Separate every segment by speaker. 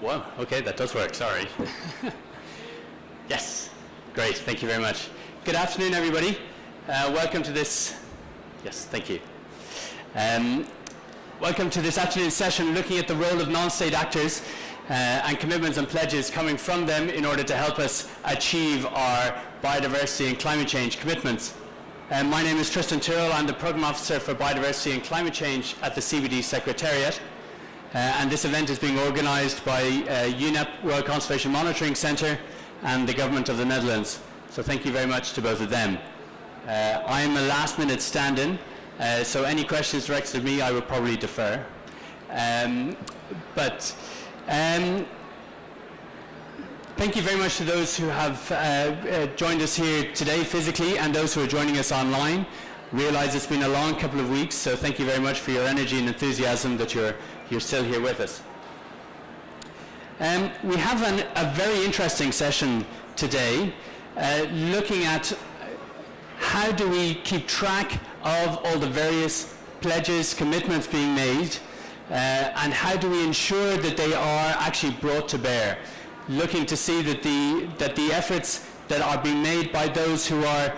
Speaker 1: Whoa, okay, that does work, sorry. Yes, great, thank you very much. Good afternoon, everybody. Welcome to this, yes, thank you. Welcome to this afternoon's session looking at the role of non-state actors and commitments and pledges coming from them in order to help us achieve our biodiversity and climate change commitments. My name is Tristan Tyrrell. I'm the Programme Officer for Biodiversity and Climate Change at the CBD Secretariat. And this event is being organised by UNEP, Royal Conservation Monitoring Centre, and the Government of the Netherlands. So thank you very much to both of them. I'm a last-minute stand-in, so any questions directed at me I will probably defer. Thank you very much to those who have joined us here today physically and those who are joining us online. Realize it's been a long couple of weeks, so thank you very much for your energy and enthusiasm that you're still here with us. We have a very interesting session today looking at how do we keep track of all the various pledges, commitments being made, and how do we ensure that they are actually brought to bear, looking to see that the efforts that are being made by those who are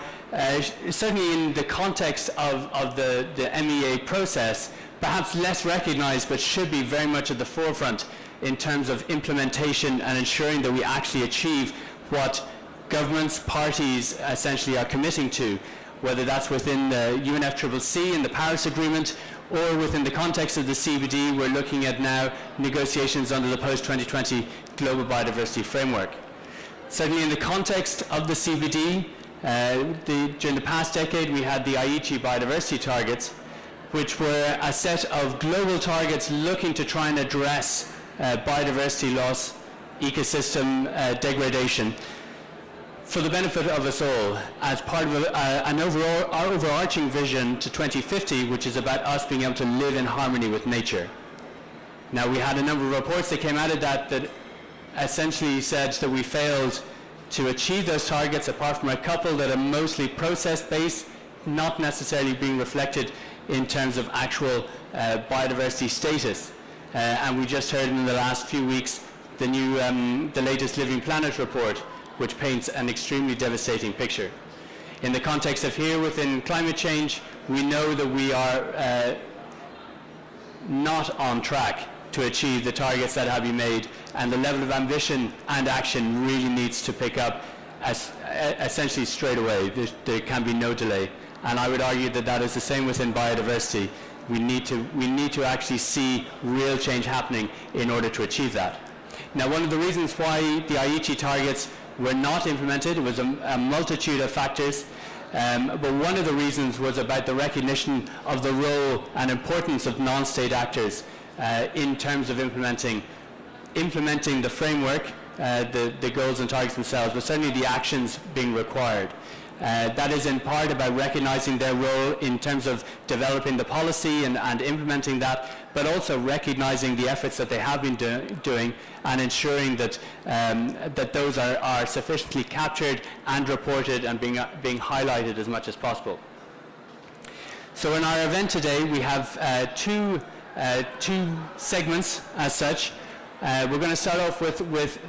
Speaker 1: certainly in the context of the MEA process, perhaps less recognized but should be very much at the forefront in terms of implementation and ensuring that we actually achieve what governments, parties essentially are committing to, whether that's within the UNFCCC and the Paris Agreement or within the context of the CBD. We're looking at now negotiations under the post-2020 Global Biodiversity Framework. Certainly in the context of the CBD, during the past decade we had the Aichi biodiversity targets, which were a set of global targets looking to try and address biodiversity loss, ecosystem degradation, for the benefit of us all, as part of an overarching vision to 2050, which is about us being able to live in harmony with nature. Now, we had a number of reports that came out of that essentially said that we failed to achieve those targets, apart from a couple that are mostly process-based, not necessarily being reflected in terms of actual biodiversity status. And we just heard in the last few weeks the latest Living Planet report, which paints an extremely devastating picture. In the context of here within climate change, we know that we are not on track to achieve the targets that have been made, and the level of ambition and action really needs to pick up essentially straight away. There can be no delay. And I would argue that that is the same within biodiversity. We need to actually see real change happening in order to achieve that. Now, one of the reasons why the Aichi targets were not implemented, it was a multitude of factors, but one of the reasons was about the recognition of the role and importance of non-state actors in terms of implementing the framework, the goals and targets themselves, but certainly the actions being required. That is in part about recognizing their role in terms of developing the policy and implementing that, but also recognizing the efforts that they have been doing and ensuring that that those are sufficiently captured and reported and being highlighted as much as possible. So in our event today, we have two segments as such. We're going to start off with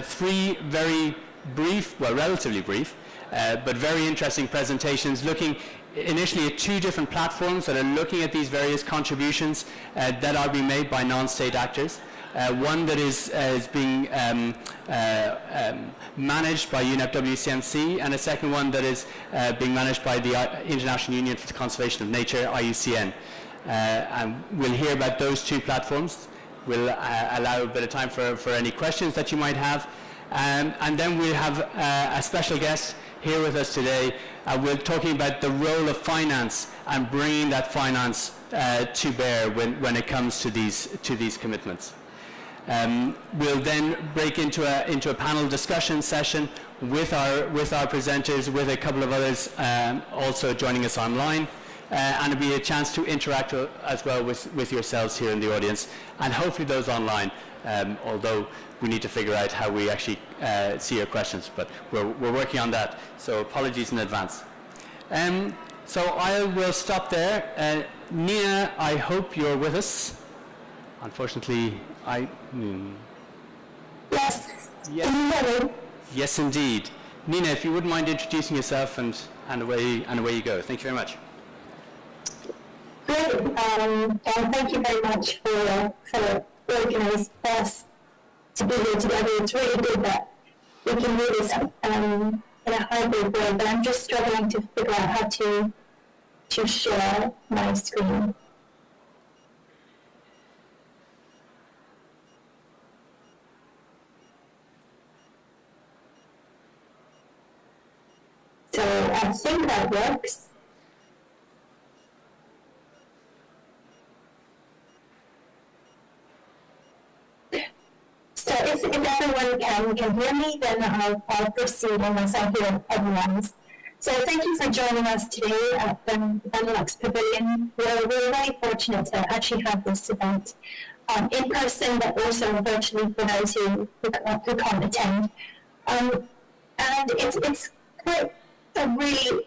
Speaker 1: three very brief, well, relatively brief, but very interesting presentations looking initially at two different platforms that are looking at these various contributions that are being made by non-state actors. One that is being managed by UNEP WCMC, and a second one that is being managed by the International Union for the Conservation of Nature, IUCN. And we'll hear about those two platforms. We'll allow a bit of time for any questions that you might have. And then we'll have a special guest here with us today. We're talking about the role of finance and bringing that finance to bear when it comes to these commitments. We'll then break into a panel discussion session with our presenters, with a couple of others also joining us online. And it'll be a chance to interact as well with yourselves here in the audience, and hopefully those online, although we need to figure out how we actually see your questions, but we're working on that, so apologies in advance. So I will stop there. Nina, I hope you're with us. Unfortunately,
Speaker 2: Yes.
Speaker 1: Yes.
Speaker 2: Can you hear me?
Speaker 1: Yes, indeed. Nina, if you wouldn't mind introducing yourself and away you go. Thank you very much.
Speaker 2: Great. And thank you very much for organising us to be here together. It's really good that we can do this in a hybrid way, but I'm just struggling to figure out how to share my screen. So I think that works. So if everyone can hear me, then I'll proceed unless I hear otherwise. So thank you for joining us today at the Benelux Pavilion. We're very fortunate to actually have this event in person, but also virtually for those who can't attend. And it's quite a really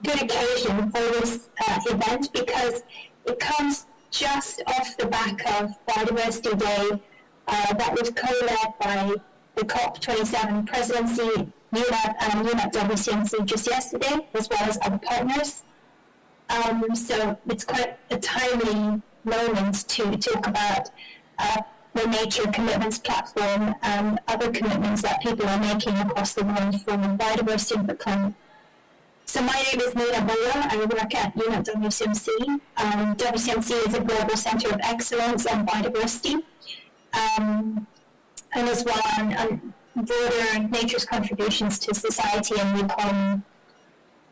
Speaker 2: good occasion for this event because it comes just off the back of Biodiversity Day that was co-led by the COP27 presidency, UNEP and UNEP WCMC just yesterday, as well as other partners. So it's quite a timely moment to talk about the Nature Commitments Platform and other commitments that people are making across the world for biodiversity and for climate. So my name is Nina Bola. I work at UNEP WCMC. WCMC is a global center of excellence on biodiversity, and as well on broader nature's contributions to society and the economy.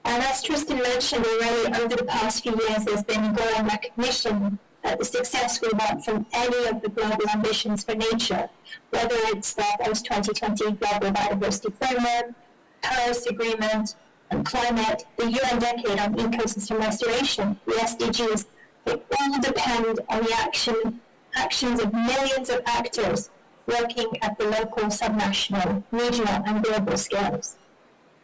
Speaker 2: And as Tristan mentioned already, over the past few years, there's been growing recognition that the success we want from any of the global ambitions for nature, whether it's the post-2020 Global Biodiversity Framework, Paris Agreement, and climate, the UN Decade on Ecosystem Restoration, the SDGs, they all depend on the actions of millions of actors working at the local, subnational, regional, and global scales.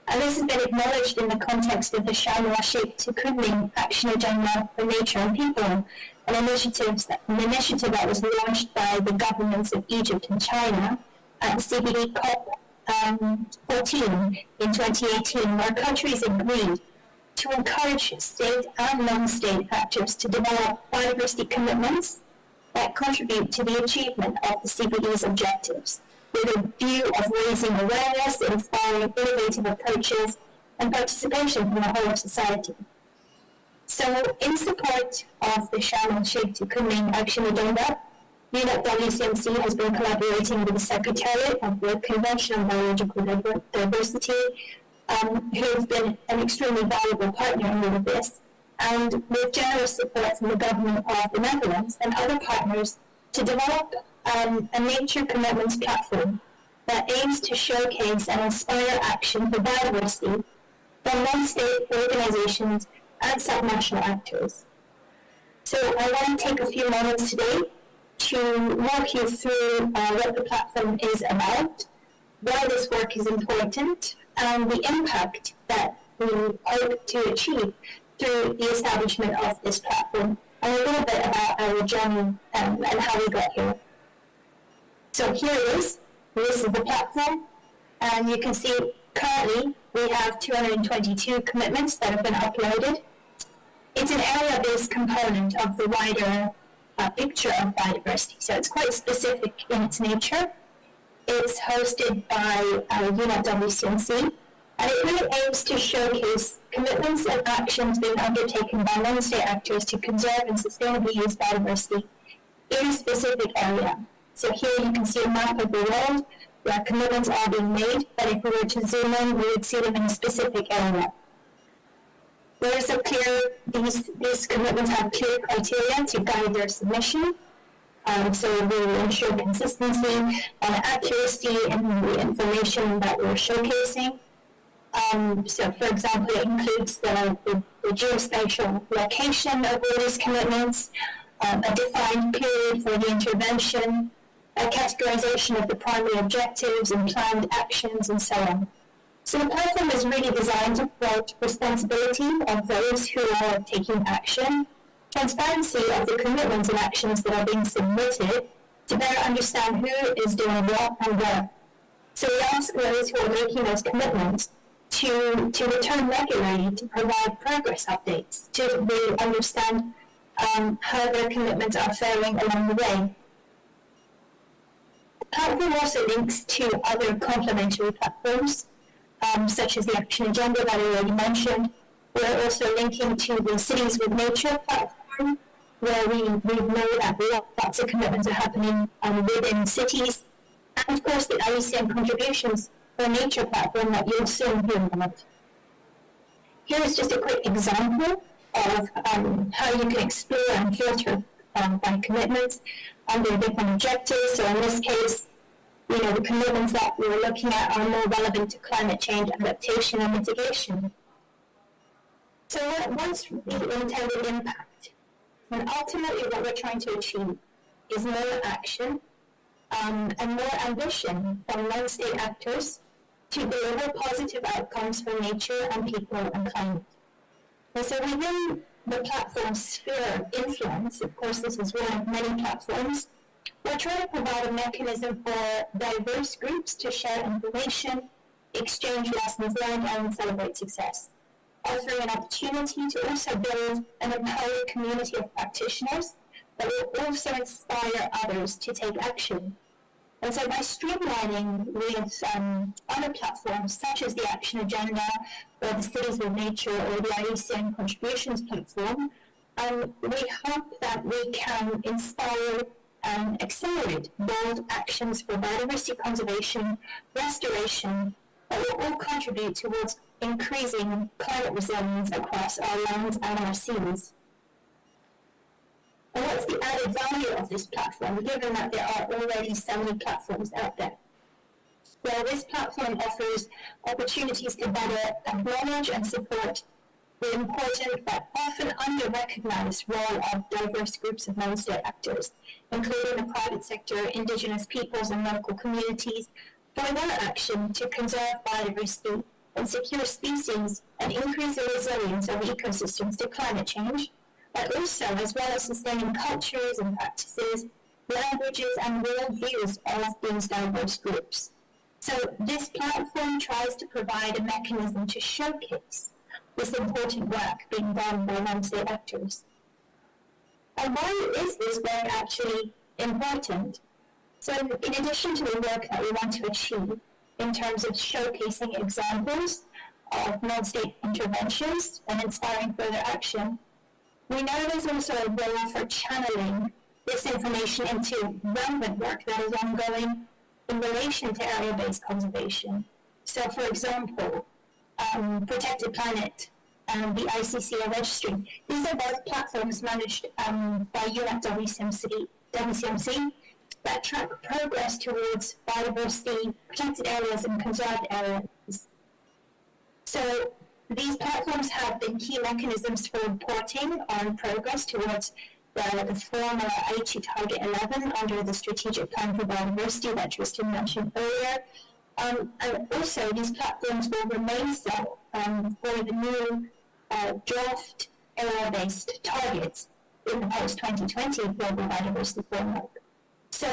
Speaker 2: And this has been acknowledged in the context of the Sharm el-Sheikh to Kunming Action Agenda for Nature and People, an initiative that was launched by the governments of Egypt and China at the CBD COP 14 in 2018, where countries agreed to encourage state and non-state actors to develop biodiversity commitments that contribute to the achievement of the CBD's objectives, with a view of raising awareness, inspiring innovative approaches, and participation from the whole of society. So, in support of the Sharm el-Sheikh to Kunming Action Agenda, UNEP WCMC has been collaborating with the Secretariat of the Convention on Biological Diversity, who have been an extremely valuable partner in all of this, and with generous support from the government of the Netherlands and other partners to develop a nature commitments platform that aims to showcase and inspire action for biodiversity from non-state organizations and subnational actors. So I want to take a few moments today to walk you through what the platform is about, why this work is important, and the impact that we hope to achieve through the establishment of this platform, and a little bit about our journey and how we got here. So here it is. This is the platform, and you can see currently we have 222 commitments that have been uploaded. It's an area-based component of the wider picture of biodiversity, so it's quite specific in its nature. It's hosted by UNEP WCMC, and it really aims to showcase commitments and actions being undertaken by non-state actors to conserve and sustainably use biodiversity in a specific area. So here you can see a map of the world where commitments are being made, but if we were to zoom in, we would see them in a specific area. These commitments have clear criteria to guide their submission. So we will ensure consistency and accuracy in the information that we're showcasing. So for example, it includes the geospatial location of all these commitments, a defined period for the intervention, a categorization of the primary objectives and planned actions, and so on. So the platform is really designed to promote responsibility of those who are taking action, transparency of the commitments and actions that are being submitted, to better understand who is doing what and where. So we ask those who are making those commitments to return regularly to provide progress updates, to really understand how their commitments are faring along the way. The platform also links to other complementary platforms, such as the Action Agenda that I already mentioned. We're also linking to the Cities with Nature platform, where we know that lots of commitments are happening within cities. And of course, the IUCN Contributions for Nature platform that you'll soon hear about. Here is just a quick example of how you can explore and filter by commitments under different objectives. So in this case, the commitments that we're looking at are more relevant to climate change adaptation and mitigation. So what's the intended impact? And ultimately what we're trying to achieve is more action and more ambition from non-state actors to deliver positive outcomes for nature and people and climate. And so within the platform sphere of influence, of course this is one of many platforms, we're trying to provide a mechanism for diverse groups to share information, exchange lessons learned, and celebrate success, offering an opportunity to also build an empowered community of practitioners that will also inspire others to take action. And so by streamlining with other platforms such as the Action Agenda or the Cities with Nature or the IUCN Contributions platform, we hope that we can inspire and accelerate bold actions for biodiversity conservation, restoration, that will all contribute towards increasing climate resilience across our lands and our seas. And what's the added value of this platform, given that there are already so many platforms out there? Well, this platform offers opportunities to better acknowledge and support the important but often under-recognized role of diverse groups of non-state actors, including the private sector, indigenous peoples and local communities, for their action to conserve biodiversity and secure species and increase the resilience of ecosystems to climate change, but also as well as sustaining cultures and practices, languages and worldviews of these diverse groups. So this platform tries to provide a mechanism to showcase this important work being done by non-state actors. And why is this work actually important? So in addition to the work that we want to achieve in terms of showcasing examples of non-state interventions and inspiring further action, we know there's also a role for channeling this information into relevant work that is ongoing in relation to area-based conservation. So for example, Protected Planet and the ICCA Registry. These are both platforms managed by UNEP WCMC that track progress towards biodiversity, protected areas and conserved areas. So these platforms have been key mechanisms for reporting on progress towards the former Aichi Target 11 under the Strategic Plan for Biodiversity that Tristan mentioned earlier. And also these platforms will remain so for the new draft area-based targets in the post-2020 Global Biodiversity Framework. So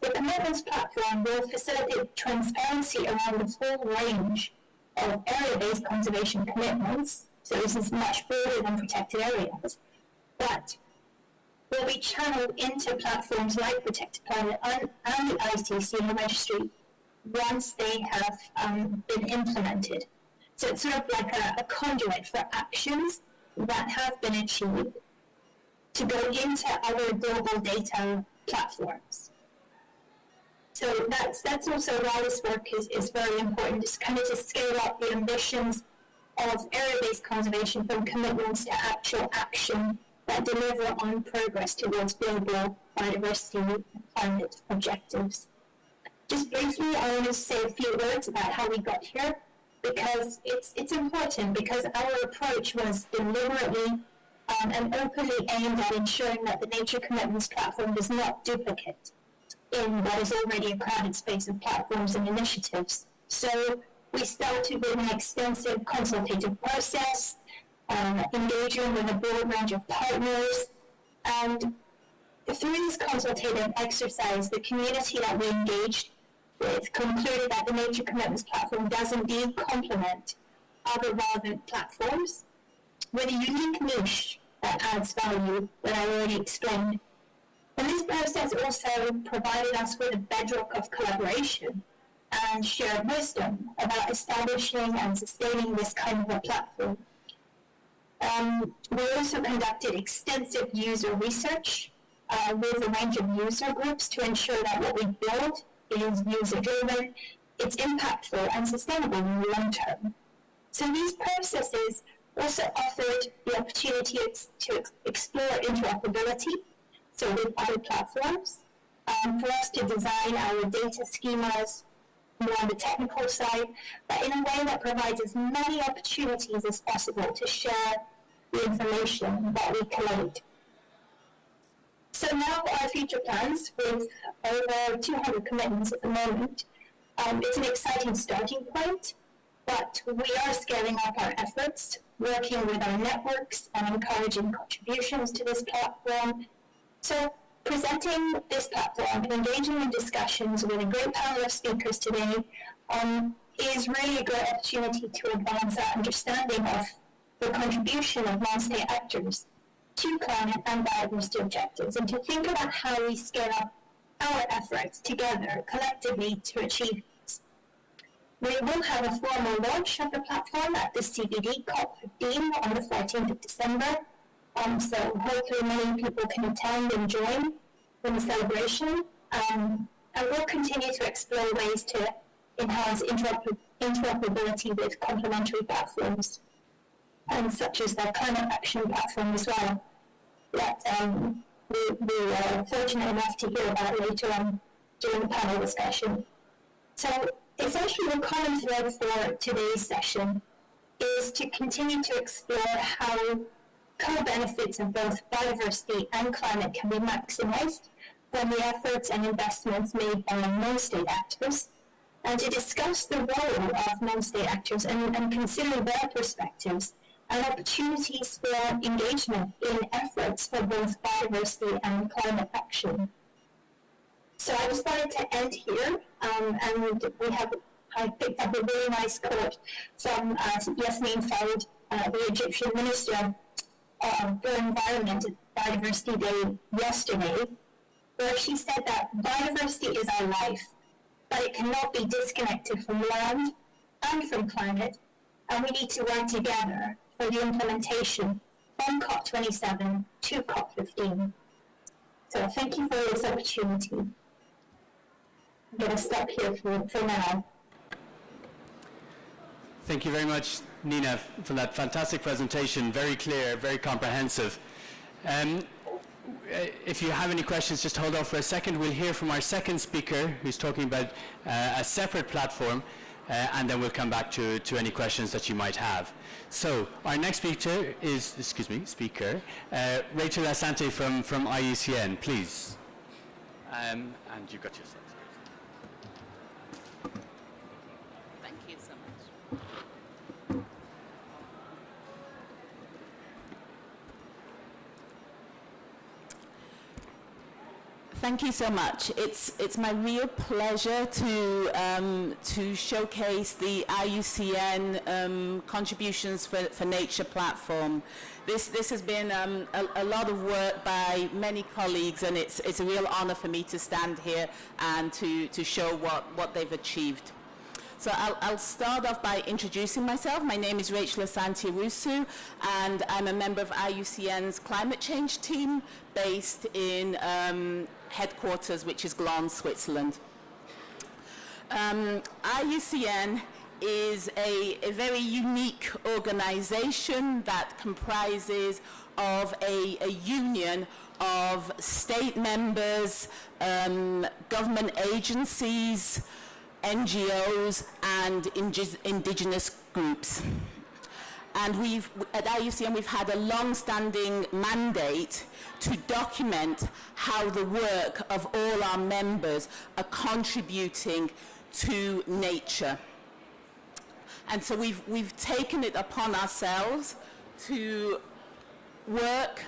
Speaker 2: the Commitments platform will facilitate transparency around the full range of area-based conservation commitments. So this is much broader than protected areas, but will be channeled into platforms like Protected Planet and the ICCA Registry once they have been implemented. So it's sort of like a conduit for actions that have been achieved to go into other global data platforms. So that's also why this work is very important, is kind of to scale up the ambitions of area-based conservation from commitments to actual action that deliver on progress towards global biodiversity and climate objectives. Just briefly, I want to say a few words about how we got here, because it's important, because our approach was deliberately and openly aimed at ensuring that the Nature Commitments platform does not duplicate in what is already a crowded space of platforms and initiatives. So we started with an extensive consultative process, engaging with a broad range of partners, and through this consultative exercise, the community that we engaged with concluded that the Nature Commitments platform does indeed complement other relevant platforms with a unique niche that adds value that I already explained. And this process also provided us with a bedrock of collaboration and shared wisdom about establishing and sustaining this kind of a platform. We also conducted extensive user research with a range of user groups to ensure that what we build is user-driven, it's impactful and sustainable in the long term. So these processes also offered the opportunity to explore interoperability, so with other platforms, for us to design our data schemas more on the technical side, but in a way that provides as many opportunities as possible to share the information that we collate. So now our future plans, with over 200 commitments at the moment, it's an exciting starting point, but we are scaling up our efforts, working with our networks and encouraging contributions to this platform. So presenting this platform and engaging in discussions with a great panel of speakers today is really a great opportunity to advance our understanding of the contribution of non-state actors to climate and biodiversity objectives, and to think about how we scale up our efforts together, collectively, to achieve this. We will have a formal launch of the platform at the CBD COP15 on the 14th of December, so hopefully many people can attend and join in the celebration, and we'll continue to explore ways to enhance interoperability with complementary platforms, such as the Climate Action Platform as well, that we are fortunate enough to hear about later on during the panel discussion. So essentially the common thread for today's session is to continue to explore how co-benefits of both biodiversity and climate can be maximized from the efforts and investments made by non-state actors, and to discuss the role of non-state actors and consider their perspectives and opportunities for engagement in efforts for both biodiversity and climate action. So I just wanted to end here, and I picked up a really nice quote from Yasmin Farid, the Egyptian Minister for Environment at Biodiversity Day yesterday, where she said that biodiversity is our life, but it cannot be disconnected from land and from climate, and we need to work together for the implementation from COP27 to COP15. So thank you for this opportunity. I'm going to stop here for now.
Speaker 1: Thank you very much, Nina, for that fantastic presentation. Very clear, very comprehensive. If you have any questions, just hold off for a second. We'll hear from our second speaker, who's talking about a separate platform, and then we'll come back to any questions that you might have. So our next speaker is, Rachel Asante from IUCN, please. And you've got your slides.
Speaker 3: Thank you so much. Thank you so much. It's my real pleasure to showcase the IUCN contributions for Nature platform. This has been a lot of work by many colleagues, and it's a real honor for me to stand here and to show what they've achieved. So I'll start off by introducing myself. My name is Rachel Asante Rusu, and I'm a member of IUCN's climate change team based in headquarters, which is Gland, Switzerland. IUCN is a very unique organization that comprises of a union of state members, government agencies, NGOs, and indigenous groups. And at IUCN, we've had a long-standing mandate to document how the work of all our members are contributing to nature. And so we've taken it upon ourselves to work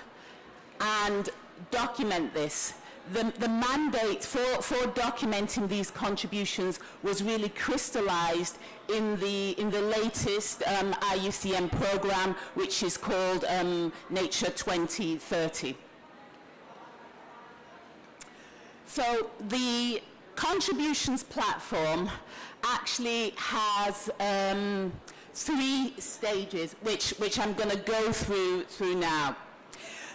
Speaker 3: and document this. The mandate for documenting these contributions was really crystallized in the latest IUCN program, which is called Nature 2030. So the contributions platform actually has 3 stages, which I'm going to go through now.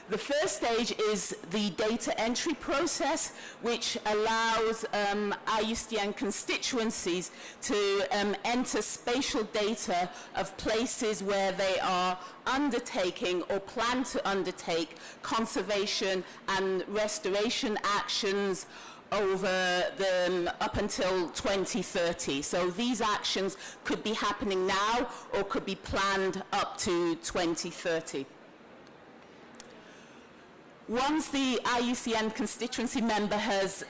Speaker 3: The first stage is the data entry process, which allows IUCN constituencies to enter spatial data of places where they are undertaking or plan to undertake conservation and restoration actions over up until 2030. So these actions could be happening now or could be planned up to 2030. Once the IUCN constituency member has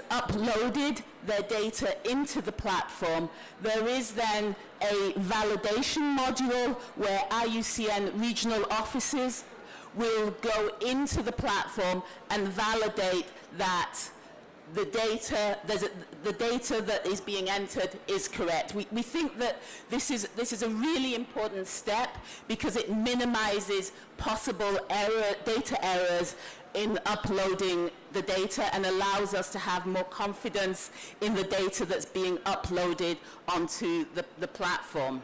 Speaker 3: uploaded their data into the platform, there is then a validation module where IUCN regional offices will go into the platform and validate that the data that is being entered is correct. We think that this is a really important step because it minimizes possible data errors in uploading the data and allows us to have more confidence in the data that's being uploaded onto the platform.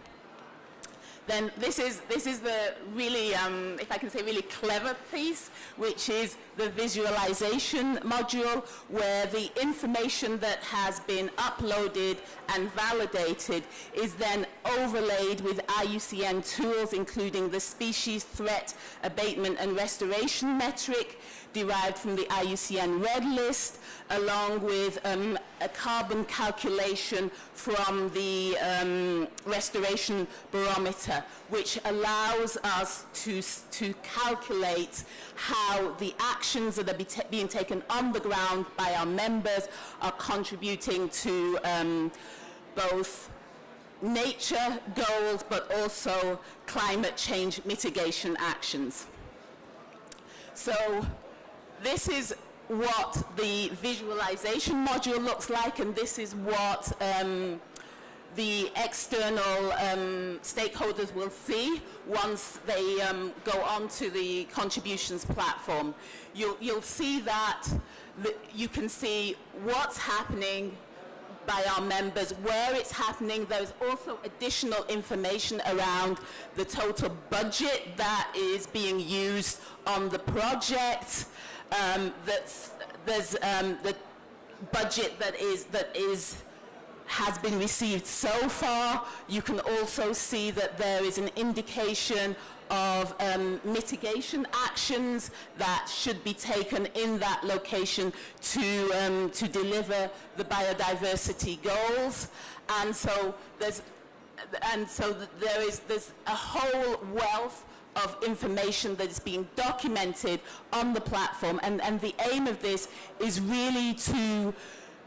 Speaker 3: Then this is the really, if I can say, really clever piece, which is the visualization module, where the information that has been uploaded and validated is then overlaid with IUCN tools, including the species threat abatement and restoration metric derived from the IUCN Red List, along with a carbon calculation from the restoration barometer, which allows us to calculate how the actions that are being taken on the ground by our members are contributing to both nature goals but also climate change mitigation actions. So this is what the visualization module looks like, and this is what the external stakeholders will see once they go onto the contributions platform. You'll see that you can see what's happening by our members, where it's happening. There's also additional information around the total budget that is being used on the project. There's the budget that has been received so far. You can also see that there is an indication of mitigation actions that should be taken in that location to deliver the biodiversity goals. And so there's a whole wealth of information that is being documented on the platform, and the aim of this is really to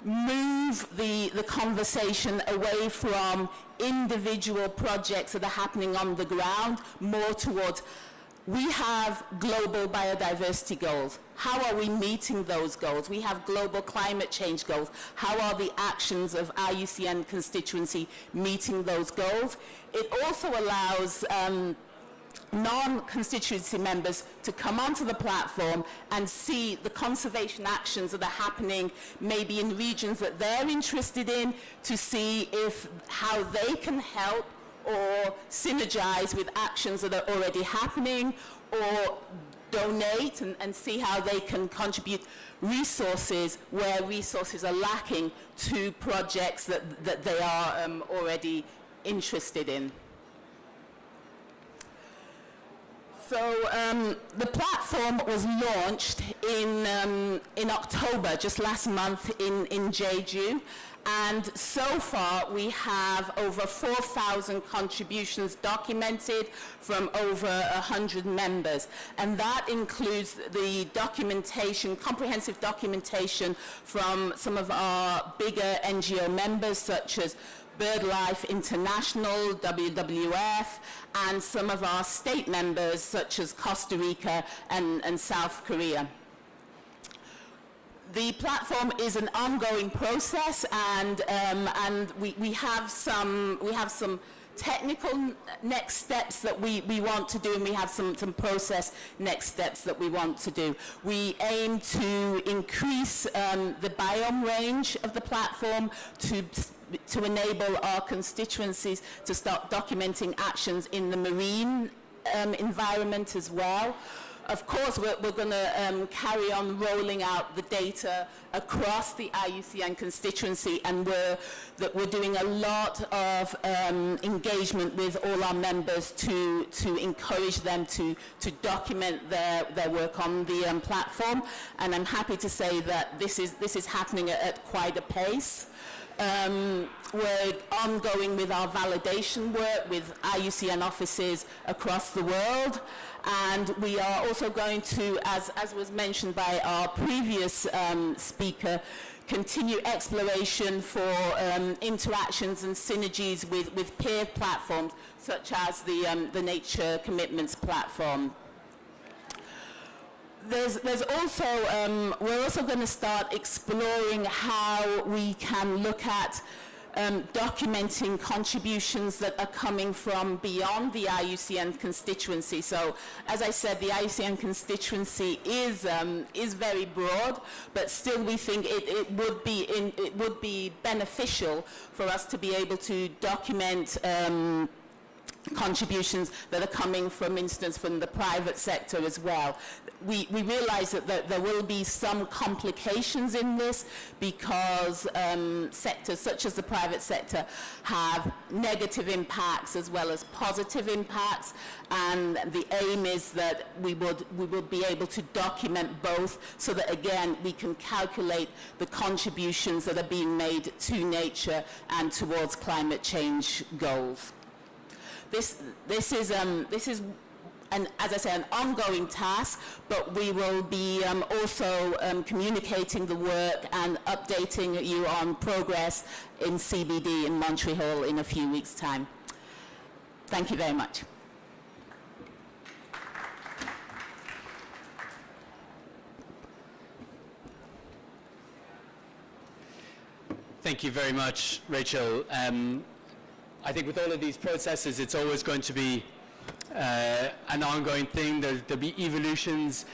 Speaker 3: move the conversation away from individual projects that are happening on the ground, more towards, we have global biodiversity goals. How are we meeting those goals? We have global climate change goals. How are the actions of IUCN constituency meeting those goals? It also allows non-constituency members to come onto the platform and see the conservation actions that are happening maybe in regions that they're interested in, to see how they can help or synergize with actions that are already happening, or donate and see how they can contribute resources where resources are lacking to projects that they are already interested in. So the platform was launched in October, just last month in Jeju, and so far we have over 4,000 contributions documented from over 100 members, and that includes the documentation, comprehensive documentation from some of our bigger NGO members such as BirdLife International, WWF, and some of our state members such as Costa Rica and South Korea. The platform is an ongoing process, and we have some technical next steps that we want to do, and we have some process next steps that we want to do. We aim to increase the biome range of the platform to enable our constituencies to start documenting actions in the marine environment as well. Of course, we're going to carry on rolling out the data across the IUCN constituency, and we're doing a lot of engagement with all our members to encourage them to document their work on the platform. And I'm happy to say that this is happening at quite a pace. We're ongoing with our validation work with IUCN offices across the world, and we are also going to, as was mentioned by our previous speaker, continue exploration for interactions and synergies with peer platforms such as the Nature Commitments platform. There's also, we're also going to start exploring how we can look at documenting contributions that are coming from beyond the IUCN constituency. So, as I said, the IUCN constituency is very broad, but still we think it would be beneficial for us to be able to document contributions that are coming, from instance, from the private sector as well. We realize that there will be some complications in this because sectors such as the private sector have negative impacts as well as positive impacts, and the aim is that we would be able to document both so that, again, we can calculate the contributions that are being made to nature and towards climate change goals. This is, as I say, an ongoing task, but we will be also communicating the work and updating you on progress in CBD in Montreal in a few weeks' time. Thank you very much.
Speaker 1: Thank you very much, Rachel. I think with all of these processes, it's always going to be an ongoing thing. There'll be evolutions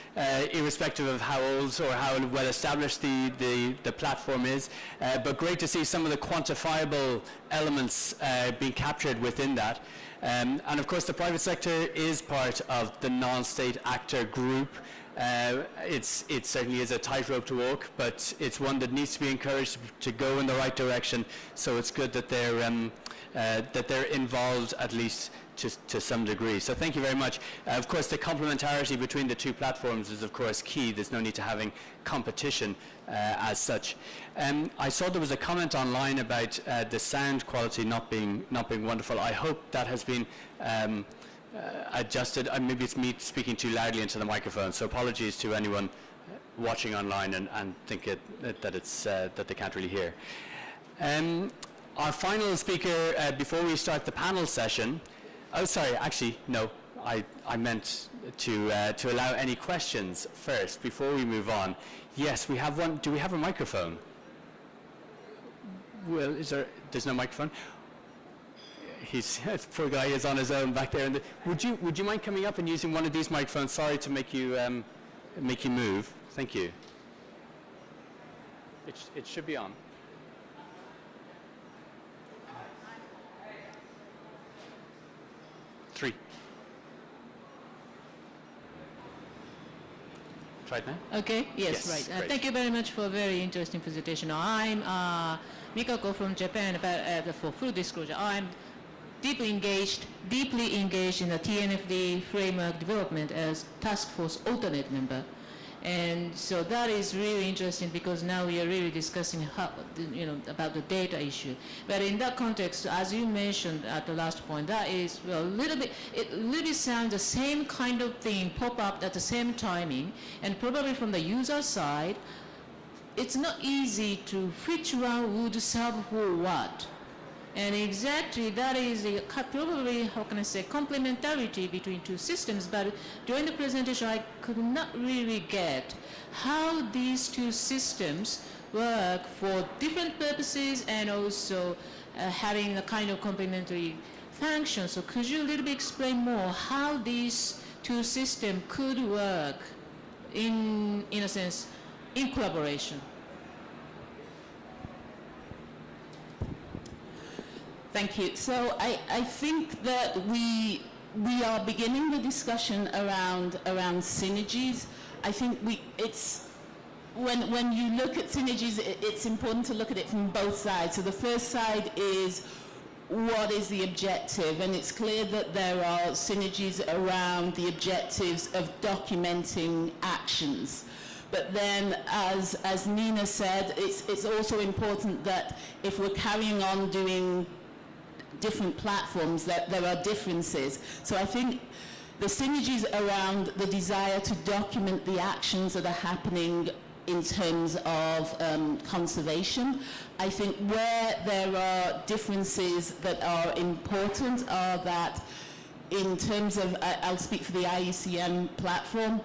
Speaker 1: irrespective of how old or how well established the platform is. But great to see some of the quantifiable elements being captured within that. And of course, the private sector is part of the non-state actor group. It certainly is a tightrope to walk, but it's one that needs to be encouraged to go in the right direction. So it's good that they're involved, at least to some degree. So thank you very much. Of course, the complementarity between the two platforms is, of course, key. There's no need to having competition as such. I saw there was a comment online about the sound quality not being wonderful. I hope that has been adjusted. Maybe it's me speaking too loudly into the microphone, so apologies to anyone watching online and think that they can't really hear. Our final speaker before we start the panel session, actually no, I meant to allow any questions first before we move on. Yes, we have one. Do we have a microphone? Well, there's no microphone? This poor guy is on his own back there. Would you mind coming up and using one of these microphones? Sorry to make you move. Thank you. It should be on. Three. Try it now?
Speaker 4: Okay, yes, right.
Speaker 1: Great.
Speaker 4: Thank you very much for a very interesting presentation. I'm Mikako from Japan. For full disclosure, I'm deeply engaged in the TNFD framework development as task force alternate member. And so that is really interesting because now we are really discussing how, about the data issue. But in that context, as you mentioned at the last point, that is a little bit, it really sounds the same kind of thing pop up at the same timing, and probably from the user side, it's not easy to which one would serve for what. And exactly that is probably, how can I say, complementarity between two systems. But during the presentation, I could not really get how these two systems work for different purposes and also having a kind of complementary function. So could you a little bit explain more how these two systems could work in a sense, in collaboration?
Speaker 3: Thank you. So I think that we are beginning the discussion around synergies. I think it's when you look at synergies, it's important to look at it from both sides. So the first side is what is the objective, and it's clear that there are synergies around the objectives of documenting actions. But then, as Nina said, it's also important that if we're carrying on doing different platforms, that there are differences. So I think the synergies around the desire to document the actions that are happening in terms of conservation. I think where there are differences that are important are that in terms of, I'll speak for the IUCN platform,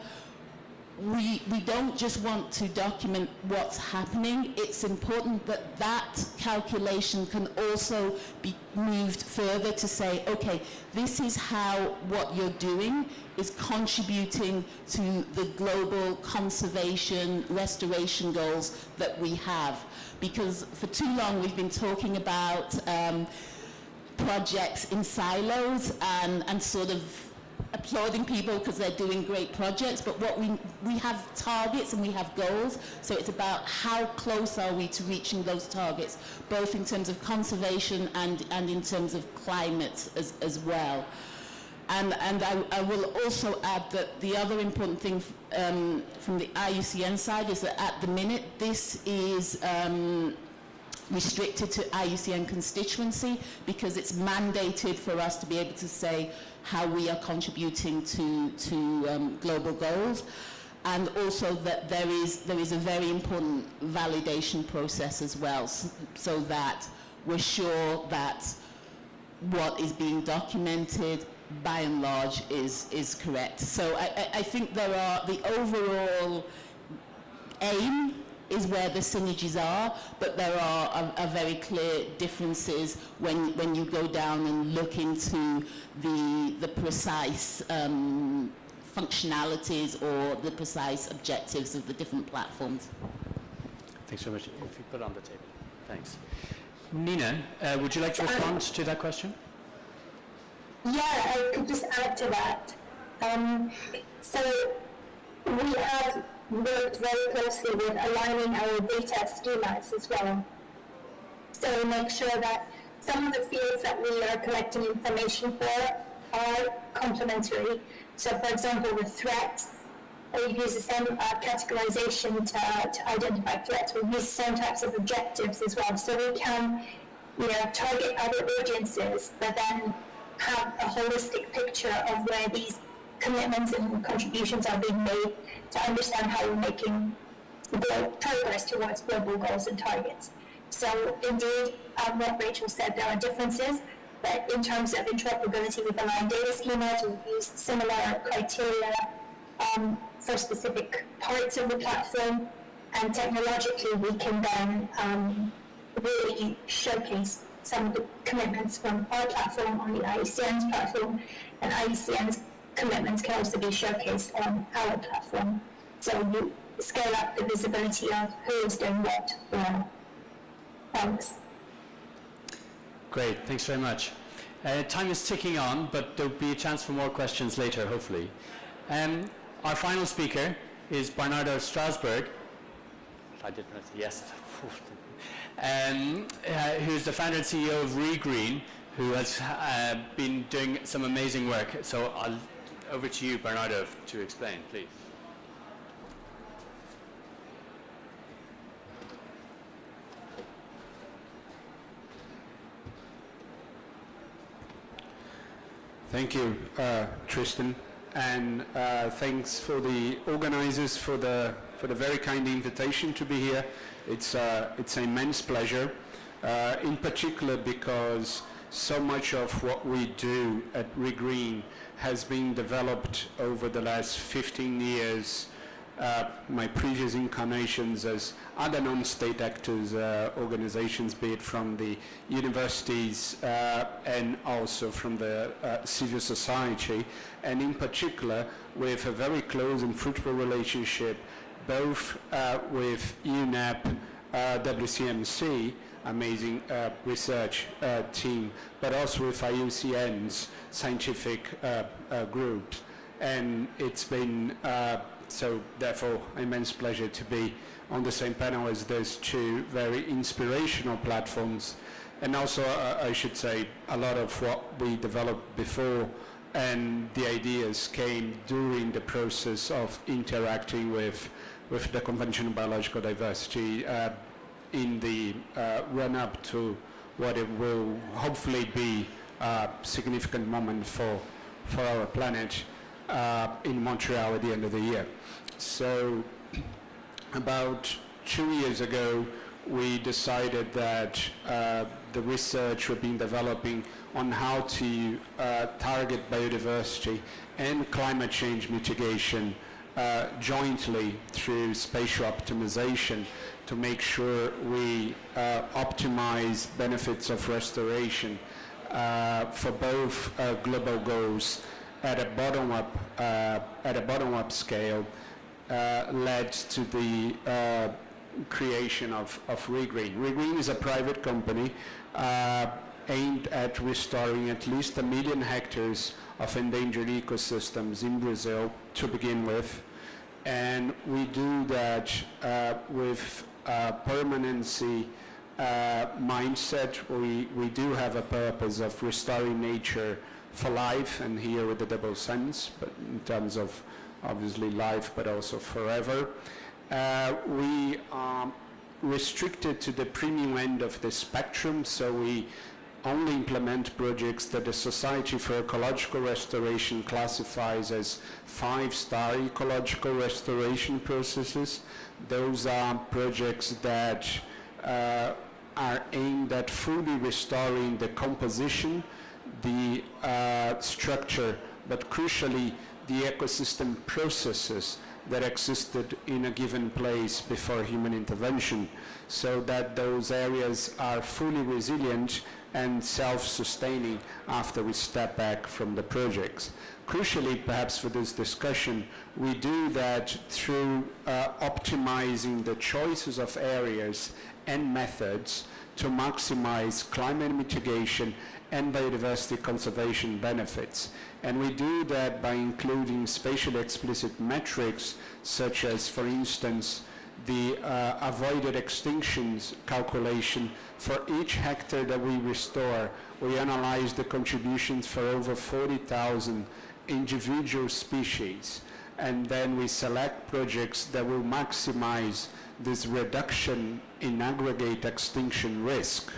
Speaker 3: we don't just want to document what's happening. It's important that that calculation can also be moved further to say, okay, this is how what you're doing is contributing to the global conservation restoration goals that we have. Because for too long we've been talking about projects in silos and sort of applauding people because they're doing great projects, but what we have targets and we have goals, so it's about how close are we to reaching those targets, both in terms of conservation and in terms of climate as well. And I will also add that the other important thing from the IUCN side is that at the minute this is restricted to IUCN constituency because it's mandated for us to be able to say how we are contributing to global goals, and also that there is a very important validation process as well, so that we're sure that what is being documented by and large is correct. So I think there are, the overall aim is where the synergies are, but there are very clear differences when you go down and look into the precise functionalities or the precise objectives of the different platforms.
Speaker 1: Thanks very much. If you put it on the table. Thanks. Nina, would you like to respond to that question?
Speaker 2: Yeah, I could just add to that. So we have worked very closely with aligning our data schemas as well. So make sure that some of the fields that we are collecting information for are complementary. So for example, with threats, we use the same categorization to identify threats. We use the same types of objectives as well. So we can, target other audiences, but then have a holistic picture of where these commitments and contributions are being made to understand how we're making progress towards global goals and targets. So indeed, what Rachel said, there are differences, but in terms of interoperability with aligned data schemas, we've used similar criteria for specific parts of the platform, and technologically we can then really showcase some of the commitments from our platform on the IUCN's platform, and IUCN's commitments can also be showcased on our platform. So you scale up the visibility of who is doing what where. Thanks.
Speaker 1: Great, thanks very much. Time is ticking on, but there'll be a chance for more questions later, hopefully. Our final speaker is Bernardo Strasberg. I did pronounce it, yes. Who's the founder and CEO of Regreen, who has been doing some amazing work. So over to you, Bernardo, to explain, please.
Speaker 5: Thank you, Tristan, and thanks for the organizers for the very kind invitation to be here. It's an immense pleasure. in particular because so much of what we do at Regreen has been developed over the last 15 years. My previous incarnations as other non-state actors, organizations, be it from the universities and also from the civil society, and in particular with a very close and fruitful relationship both with UNEP, WCMC, amazing research team, but also with IUCN's scientific groups. And it's been so therefore immense pleasure to be on the same panel as those two very inspirational platforms. And also I should say a lot of what we developed before and the ideas came during the process of interacting with the Convention on Biological Diversity in the run-up to what it will hopefully be a significant moment for our planet in Montreal at the end of the year. So about 2 years ago, we decided that the research we've been developing on how to target biodiversity and climate change mitigation jointly through spatial optimization to make sure we optimize benefits of restoration for both global goals at a bottom-up scale led to the creation of Regreen. Regreen is a private company aimed at restoring at least 1 million hectares of endangered ecosystems in Brazil to begin with. And we do that with permanency mindset. We do have a purpose of restoring nature for life, and here with the double sense, but in terms of obviously life, but also forever. We are restricted to the premium end of the spectrum, so we only implement projects that the Society for Ecological Restoration classifies as 5-star ecological restoration processes. Those are projects that are aimed at fully restoring the composition, the structure, but crucially the ecosystem processes that existed in a given place before human intervention, so that those areas are fully resilient and self-sustaining after we step back from the projects. Crucially, perhaps for this discussion, we do that through optimizing the choices of areas and methods to maximize climate mitigation and biodiversity conservation benefits. And we do that by including spatially explicit metrics, such as, for instance, the avoided extinctions calculation. For each hectare that we restore, we analyze the contributions for over 40,000 individual species. And then we select projects that will maximize this reduction in aggregate extinction risk.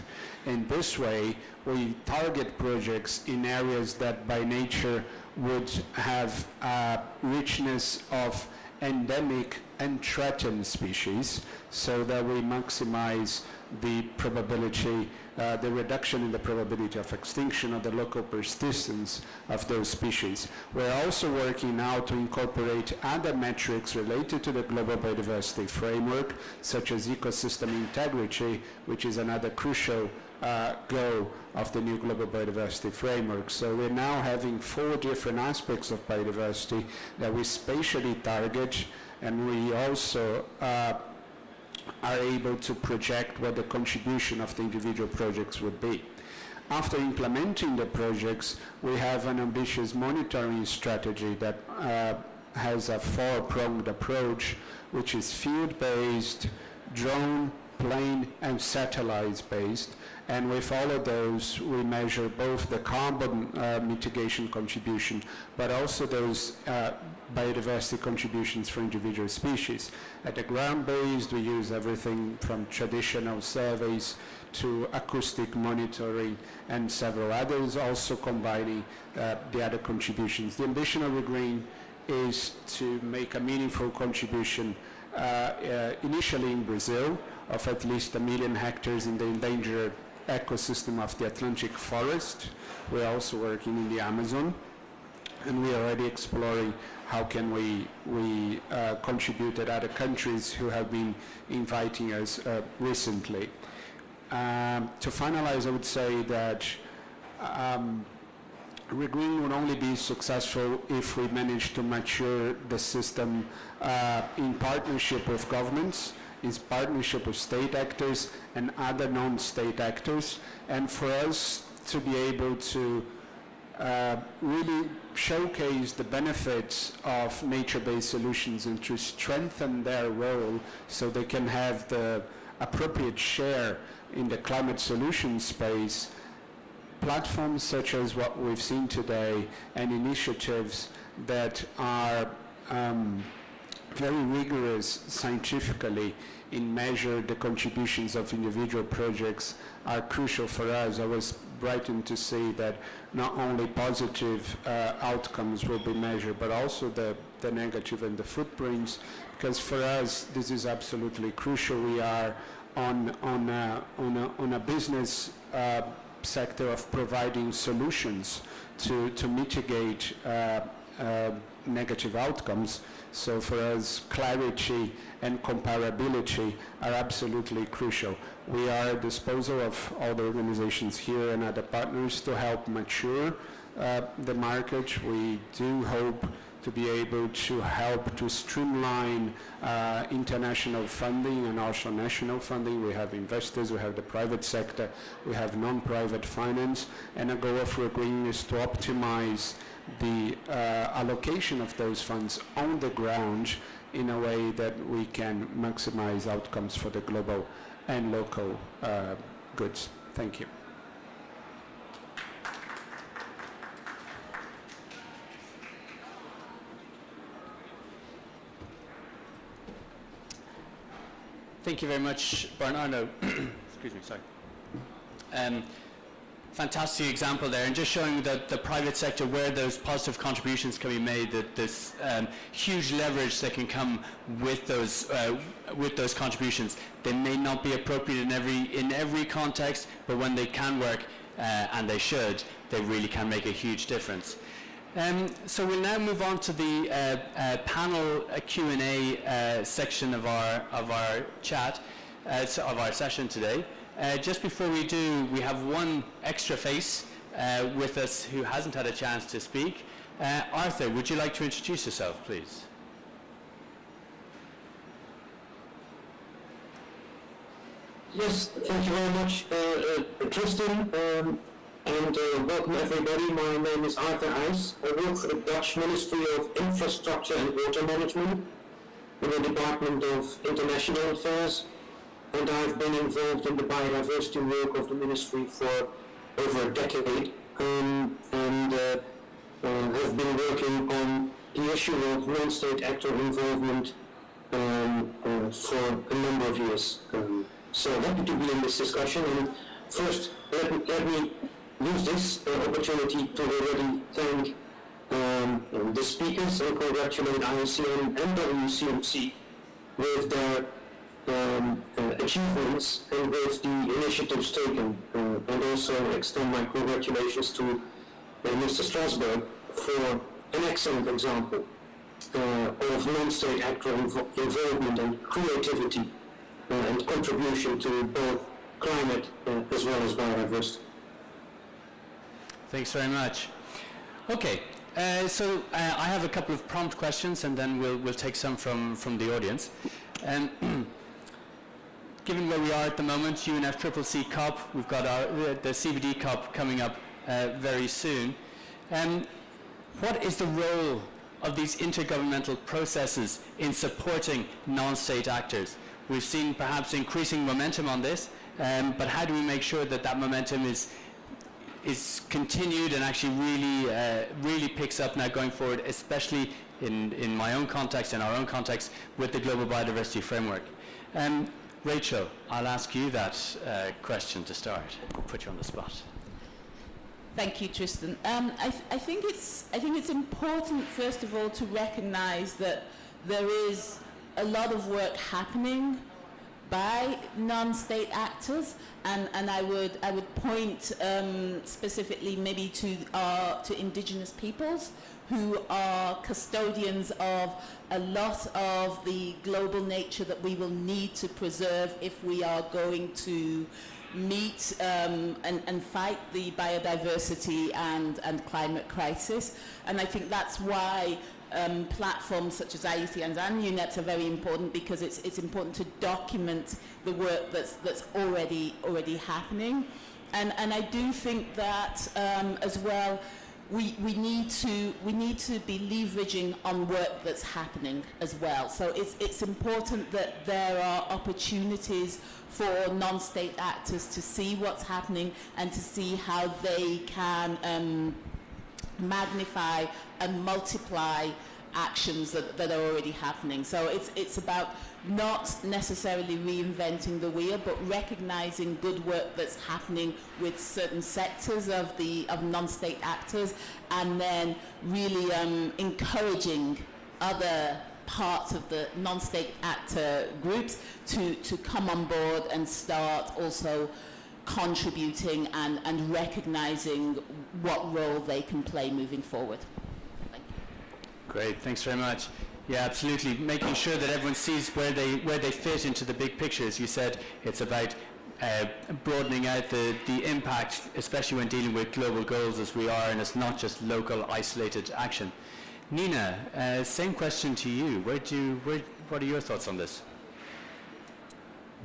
Speaker 5: In this way, we target projects in areas that by nature would have a richness of endemic and threatened species, so that we maximize the probability, the reduction in the probability of extinction or the local persistence of those species. We're also working now to incorporate other metrics related to the global biodiversity framework, such as ecosystem integrity, which is another crucial goal of the new global biodiversity framework. So we're now having 4 different aspects of biodiversity that we spatially target, and we also are able to project what the contribution of the individual projects would be. After implementing the projects, we have an ambitious monitoring strategy that has a 4-pronged approach, which is field-based, drone, plane, and satellite-based. And with all of those, we measure both the carbon mitigation contribution, but also those biodiversity contributions for individual species. At the ground-based, we use everything from traditional surveys to acoustic monitoring and several others, also combining the other contributions. The ambition of Regreen is to make a meaningful contribution initially in Brazil, of at least 1 million hectares in the endangered ecosystem of the Atlantic forest. We're also working in the Amazon, and we are already exploring how can we contribute at other countries who have been inviting us recently. To finalize, I would say that ReGreen would only be successful if we manage to mature the system in partnership with governments, in partnership with state actors and other non-state actors, and for us to be able to really showcase the benefits of nature-based solutions and to strengthen their role so they can have the appropriate share in the climate solution space. Platforms such as what we've seen today and initiatives that are very rigorous scientifically in measure the contributions of individual projects are crucial for us. I was brightened to see that not only positive outcomes will be measured, but also the negative and the footprints, because for us this is absolutely crucial. We are on a business sector of providing solutions to mitigate negative outcomes. So for us, clarity and comparability are absolutely crucial. We are at disposal of all the organizations here and other partners to help mature the market. We do hope to be able to help to streamline international funding and also national funding. We have investors, we have the private sector, we have non-private finance, and a goal of ReGreen is to optimize the allocation of those funds on the ground in a way that we can maximize outcomes for the global and local goods. Thank you.
Speaker 1: Thank you very much, Bernardo. Excuse me, sorry. Fantastic example there, and just showing that the private sector, where those positive contributions can be made, that this huge leverage that can come with those contributions. They may not be appropriate in every context, but when they can work, and they should, they really can make a huge difference. So we'll now move on to the panel Q&A section of our chat, of our session today. Just before we do, we have one extra face with us who hasn't had a chance to speak. Arthur, would you like to introduce yourself, please?
Speaker 6: Yes, thank you very much, Tristan, and welcome everybody. My name is Arthur Eijs. I work for the Dutch Ministry of Infrastructure and Water Management in the Department of International Affairs, and I've been involved in the biodiversity work of the ministry for over a decade, and have been working on the issue of non-state actor involvement for a number of years. So happy to be in this discussion, and first let me use this opportunity to already thank the speakers and congratulate IUCN and WCMC with their achievements and with the initiatives taken, and also extend my congratulations to Mr. Strasberg for an excellent example of non-state actor involvement and creativity and contribution to both climate as well as biodiversity.
Speaker 1: Thanks very much. Okay, so I have a couple of prompt questions, and then we'll take some from the audience. Given where we are at the moment, UNFCCC COP, we've got the CBD COP coming up very soon. What is the role of these intergovernmental processes in supporting non-state actors? We've seen perhaps increasing momentum on this, but how do we make sure that that momentum is continued and actually really picks up now going forward, especially in my own context, in our own context, with the Global Biodiversity Framework? Rachel, I'll ask you that question to start. I'll put you on the spot.
Speaker 3: Thank you, Tristan. I think it's important, first of all, to recognise that there is a lot of work happening, by non-state actors, and I would point specifically maybe to indigenous peoples who are custodians of a lot of the global nature that we will need to preserve if we are going to meet and fight the biodiversity and climate crisis. And I think that's why platforms such as IUCN and UNEP are very important, because it's important to document the work that's already happening. And I do think that as well, we need to be leveraging on work that's happening as well. So it's important that there are opportunities for non-state actors to see what's happening and to see how they can magnify and multiply actions that are already happening. So it's about not necessarily reinventing the wheel, but recognizing good work that's happening with certain sectors of non-state actors, and then really encouraging other parts of the non-state actor groups to come on board and start also contributing and recognizing what role they can play moving forward. Thank you.
Speaker 1: Great, thanks very much. Yeah, absolutely. Making sure that everyone sees where they fit into the big picture. As you said, it's about broadening out the impact, especially when dealing with global goals as we are, and it's not just local isolated action. Nina, same question to you. What are your thoughts on this?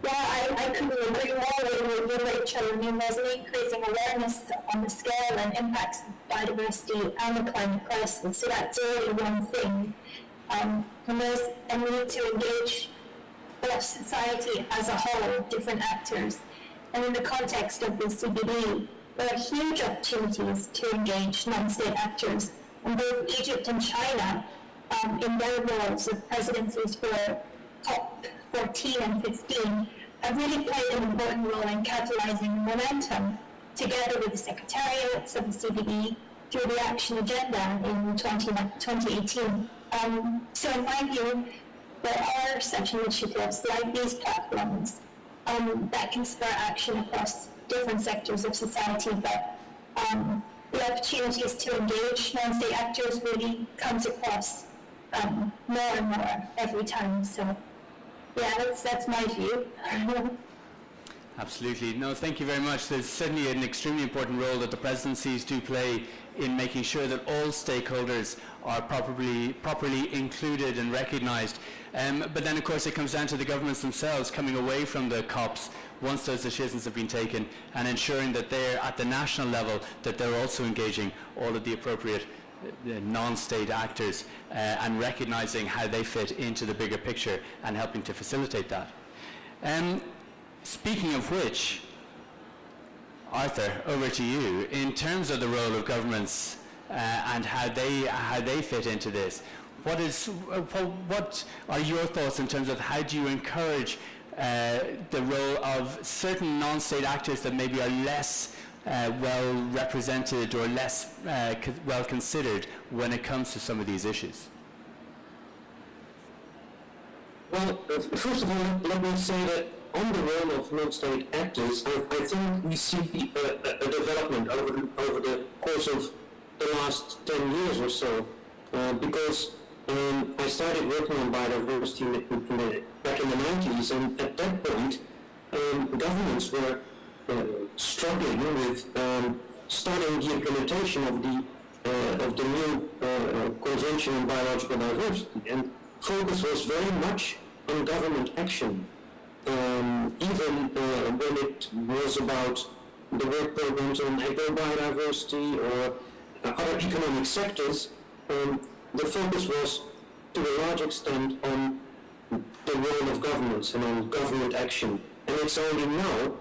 Speaker 2: Yeah, I couldn't agree more with Rachel. I mean, there's an increasing awareness on the scale and impacts of biodiversity and the climate crisis, so that's already one thing. And there's a need to engage both society as a whole, different actors. And in the context of the CBD, there are huge opportunities to engage non-state actors. And both Egypt and China, in their roles of presidencies for COP 14 and 15, have really played an important role in catalyzing momentum together with the secretariats of the CBD through the action agenda in 2018. So in my view, there are such initiatives like these platforms that can spur action across different sectors of society, but the opportunities to engage non-state actors really comes across more and more every time. So yeah, that's my view.
Speaker 1: Absolutely. No, thank you very much. There's certainly an extremely important role that the presidencies do play in making sure that all stakeholders are properly included and recognized. But then, of course, it comes down to the governments themselves coming away from the COPs once those decisions have been taken and ensuring that they're at the national level, that they're also engaging all of the appropriate non-state actors and recognizing how they fit into the bigger picture and helping to facilitate that. Speaking of which, Arthur, over to you. In terms of the role of governments and how they fit into this, what are your thoughts in terms of how do you encourage the role of certain non-state actors that maybe are less well represented or less well considered when it comes to some of these issues?
Speaker 6: Well, first of all, let me say that on the role of non-state actors, I think we see a development over the course of the last 10 years or so, because I started working on biodiversity back in the 90s, and at that point, governments were struggling with starting the implementation of the new Convention on Biological Diversity, and focus was very much on government action. Even when it was about the work programs on agrobiodiversity or other economic sectors, the focus was to a large extent on the role of governments and on government action. And it's only now,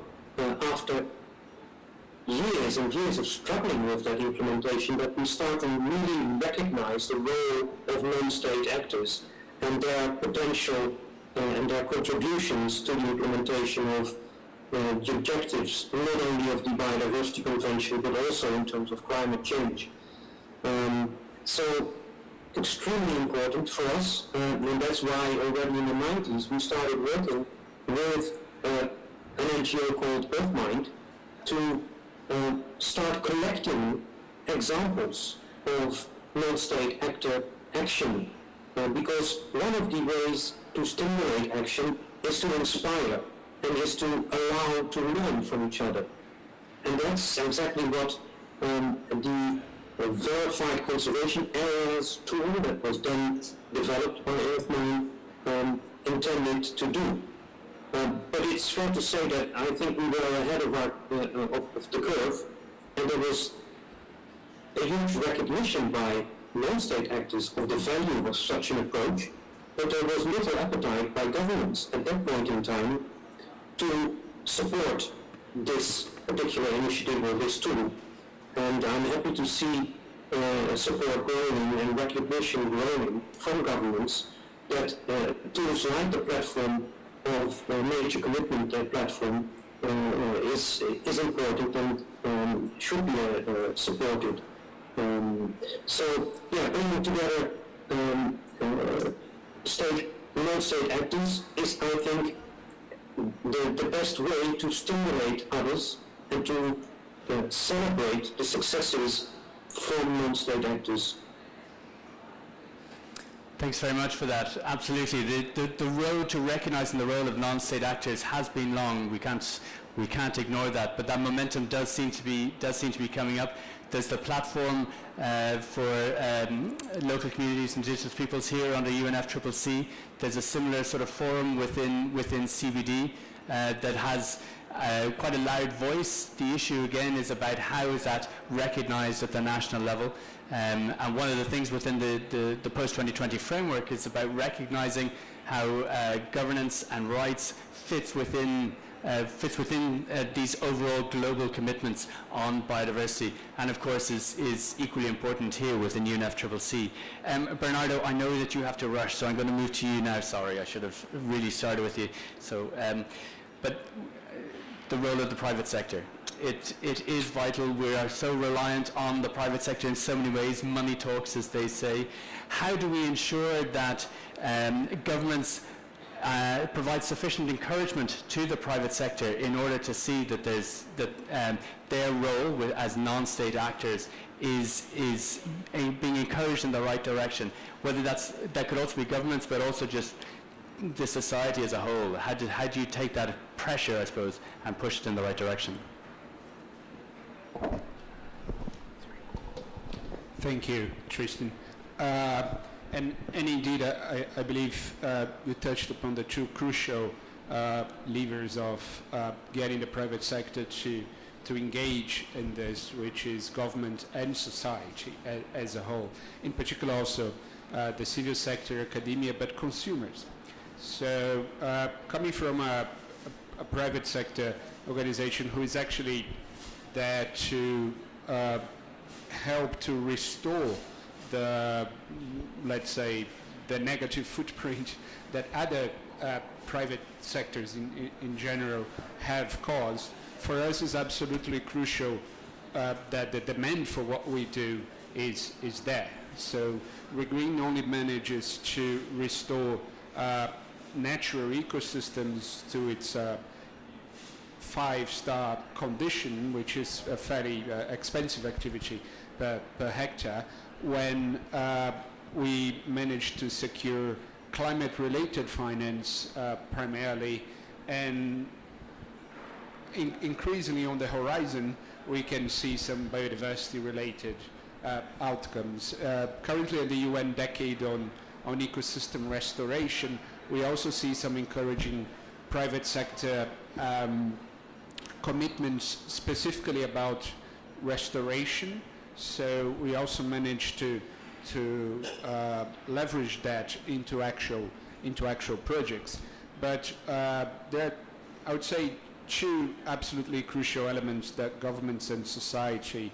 Speaker 6: after years and years of struggling with that implementation, that we start to really recognize the role of non-state actors and their potential and their contributions to the implementation of the objectives, not only of the Biodiversity Convention, but also in terms of climate change. So, extremely important for us, and that's why already in the 90s we started working with an NGO called Earthmind to start collecting examples of non-state actor action, because one of the ways to stimulate action is to inspire and is to allow to learn from each other. And that's exactly what the verified conservation areas tool that was then developed by Earthmind intended to do. But it's fair to say that I think we were ahead of the curve, and there was a huge recognition by non-state actors of the value of such an approach, but there was little appetite by governments at that point in time to support this particular initiative or this tool. And I'm happy to see support growing and recognition growing from governments that tools like the platform of Nature Commitment Platform is important and should be supported. So, yeah, bringing together state, non-state actors is, I think, the best way to stimulate others and to celebrate the successes from non-state actors.
Speaker 1: Thanks very much for that. Absolutely, the road to recognising the role of non-state actors has been long. We can't ignore that, but that momentum does seem to be coming up. There's the platform for local communities and indigenous peoples here under UNFCCC. There's a similar sort of forum within CBD that has quite a loud voice. The issue again is about how is that recognised at the national level. And one of the things within the post-2020 framework is about recognising how governance and rights fits within these overall global commitments on biodiversity, and of course is equally important here within UNFCCC. Bernardo, I know that you have to rush, so I'm going to move to you now. Sorry, I should have really started with you. So, but the role of the private sector. It is vital. We are so reliant on the private sector in so many ways. Money talks, as they say. How do we ensure that governments provide sufficient encouragement to the private sector in order to see that their role as non-state actors is being encouraged in the right direction? Whether that could also be governments, but also just the society as a whole. How do you take that pressure, I suppose, and push it in the right direction?
Speaker 5: Thank you, Tristan. And indeed, I believe you touched upon the two crucial levers of getting the private sector to engage in this, which is government and society as a whole. In particular, also the civil sector, academia, but consumers. So, coming from a private sector organization who is actually there to help to restore the, let's say, the negative footprint that other private sectors in general have caused, for us is absolutely crucial that the demand for what we do is there. So Regreen only manages to restore natural ecosystems to its 5-star condition, which is a fairly expensive activity per hectare, when we managed to secure climate-related finance primarily, and increasingly on the horizon we can see some biodiversity-related outcomes. Currently in the UN Decade on ecosystem restoration, we also see some encouraging private sector commitments specifically about restoration. So we also managed to leverage that into actual projects. But there are, I would say, two absolutely crucial elements that governments and society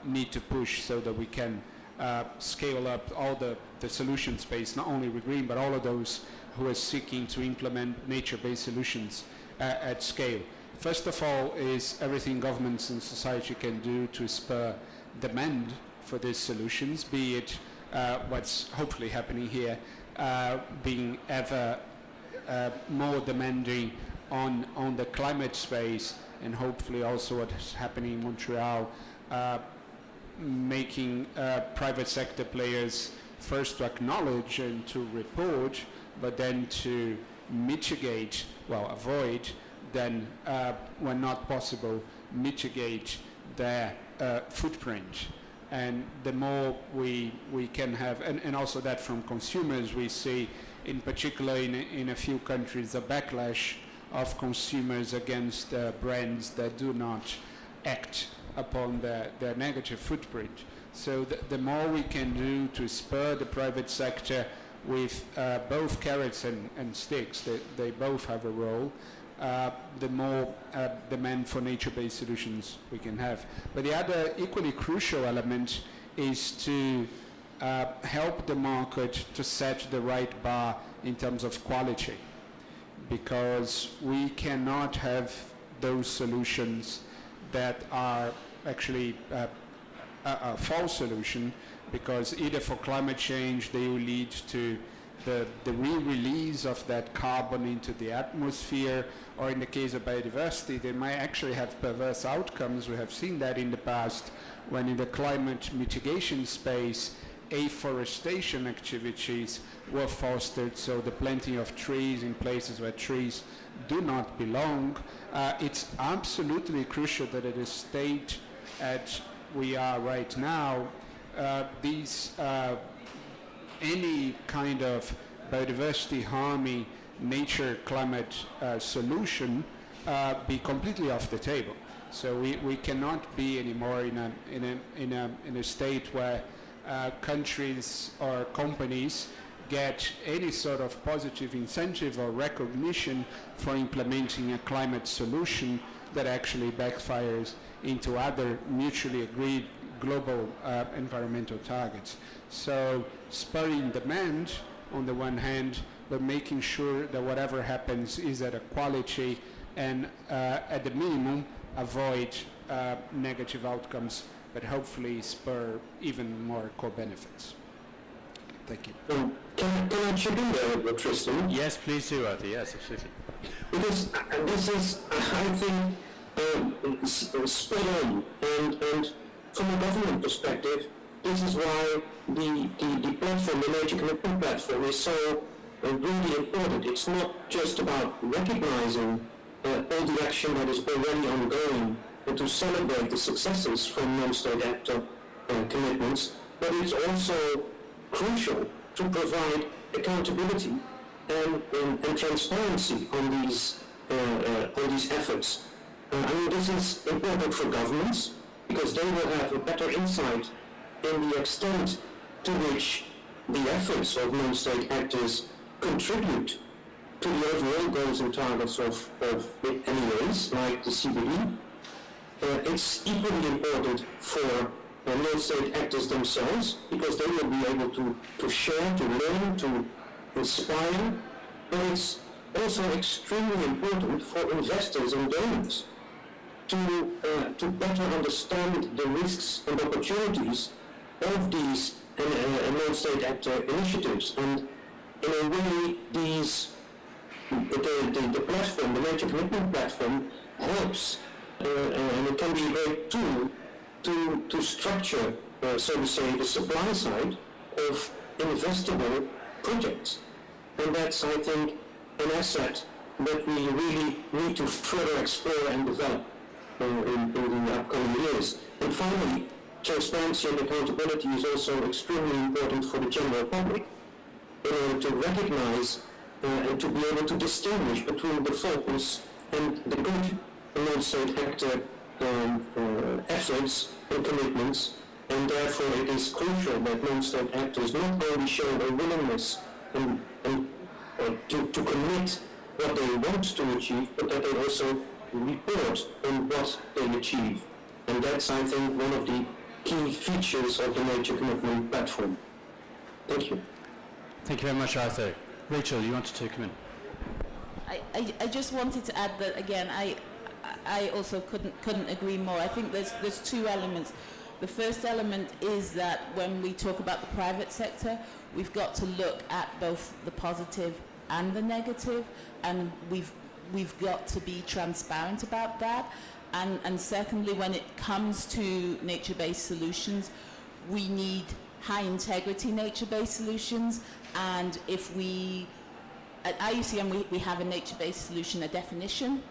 Speaker 5: need to push so that we can scale up all the solution space, not only Regreen, but all of those who are seeking to implement nature-based solutions at scale. First of all is everything governments and society can do to spur demand for these solutions, be it what's hopefully happening here, being ever more demanding on the climate space, and hopefully also what is happening in Montreal, making private sector players first to acknowledge and to report, but then to mitigate, well, avoid, then when not possible, mitigate their footprint. And the more we can have, and also that from consumers, we see in particular in a few countries a backlash of consumers against brands that do not act upon their negative footprint. So the more we can do to spur the private sector with both carrots and sticks, they both have a role, the more demand for nature-based solutions we can have. But the other equally crucial element is to help the market to set the right bar in terms of quality, because we cannot have those solutions that are actually a false solution, because either for climate change they will lead to the re-release of that carbon into the atmosphere, or in the case of biodiversity, they might actually have perverse outcomes. We have seen that in the past when in the climate mitigation space, afforestation activities were fostered, so the planting of trees in places where trees do not belong. It's absolutely crucial that at the state at we are right now, any kind of biodiversity harming nature climate solution be completely off the table. So we cannot be anymore in a state where countries or companies get any sort of positive incentive or recognition for implementing a climate solution that actually backfires into other mutually agreed global environmental targets. So spurring demand on the one hand, but making sure that whatever happens is at a quality and at the minimum avoid negative outcomes, but hopefully spur even more co-benefits. Thank you.
Speaker 6: Can I chip in there, Tristan?
Speaker 1: Yes, please do, Arthur. Yes, absolutely.
Speaker 6: Because this is, I think, spot on, and from a government perspective, this is why the platform, the Nature Commitment Platform, is so really important. It's not just about recognizing all the action that is already ongoing and to celebrate the successes from non-state actor commitments, but it's also crucial to provide accountability and transparency on these efforts. I mean, this is important for governments because they will have a better insight in the extent to which the efforts of non-state actors contribute to the overall goals and targets of NEAs, like the CBD. It's equally important for non-state actors themselves because they will be able to share, to learn, to inspire, but it's also extremely important for investors and donors to better understand the risks and opportunities of these non-state actor initiatives. And in a way, the platform, the Nature Commitment Platform, helps, and it can be a great tool to structure, so to say, the supply side of investable projects. And that's, I think, an asset that we really need to further explore and develop in the upcoming years. And finally, transparency and accountability is also extremely important for the general public in order to recognize and to be able to distinguish between the focus and the good non-state actor efforts and commitments, and therefore it is crucial that non-state actors not only show a willingness to commit what they want to achieve, but that they also report on what they achieve. And that's, I think, one of the key features of the Nature Commitment Platform. Thank you.
Speaker 1: Thank you very much, Arthur. Rachel, you wanted to come in?
Speaker 3: I just wanted to add that again. I also couldn't agree more. I think there's two elements. The first element is that when we talk about the private sector, we've got to look at both the positive and the negative, and we've got to be transparent about that. And secondly, when it comes to nature-based solutions, we need high-integrity nature-based solutions, and if we, at IUCN, we have a nature-based solution, a definition.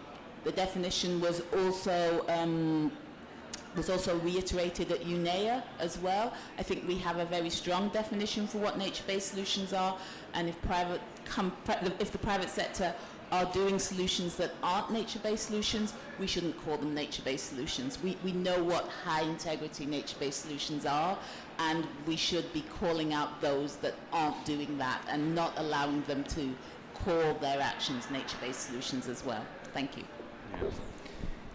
Speaker 3: The definition was also reiterated at UNEA as well. I think we have a very strong definition for what nature-based solutions are, and if the private sector are doing solutions that aren't nature-based solutions, we shouldn't call them nature-based solutions. We know what high-integrity nature-based solutions are, and we should be calling out those that aren't doing that and not allowing them to call their actions nature-based solutions as well. Thank you.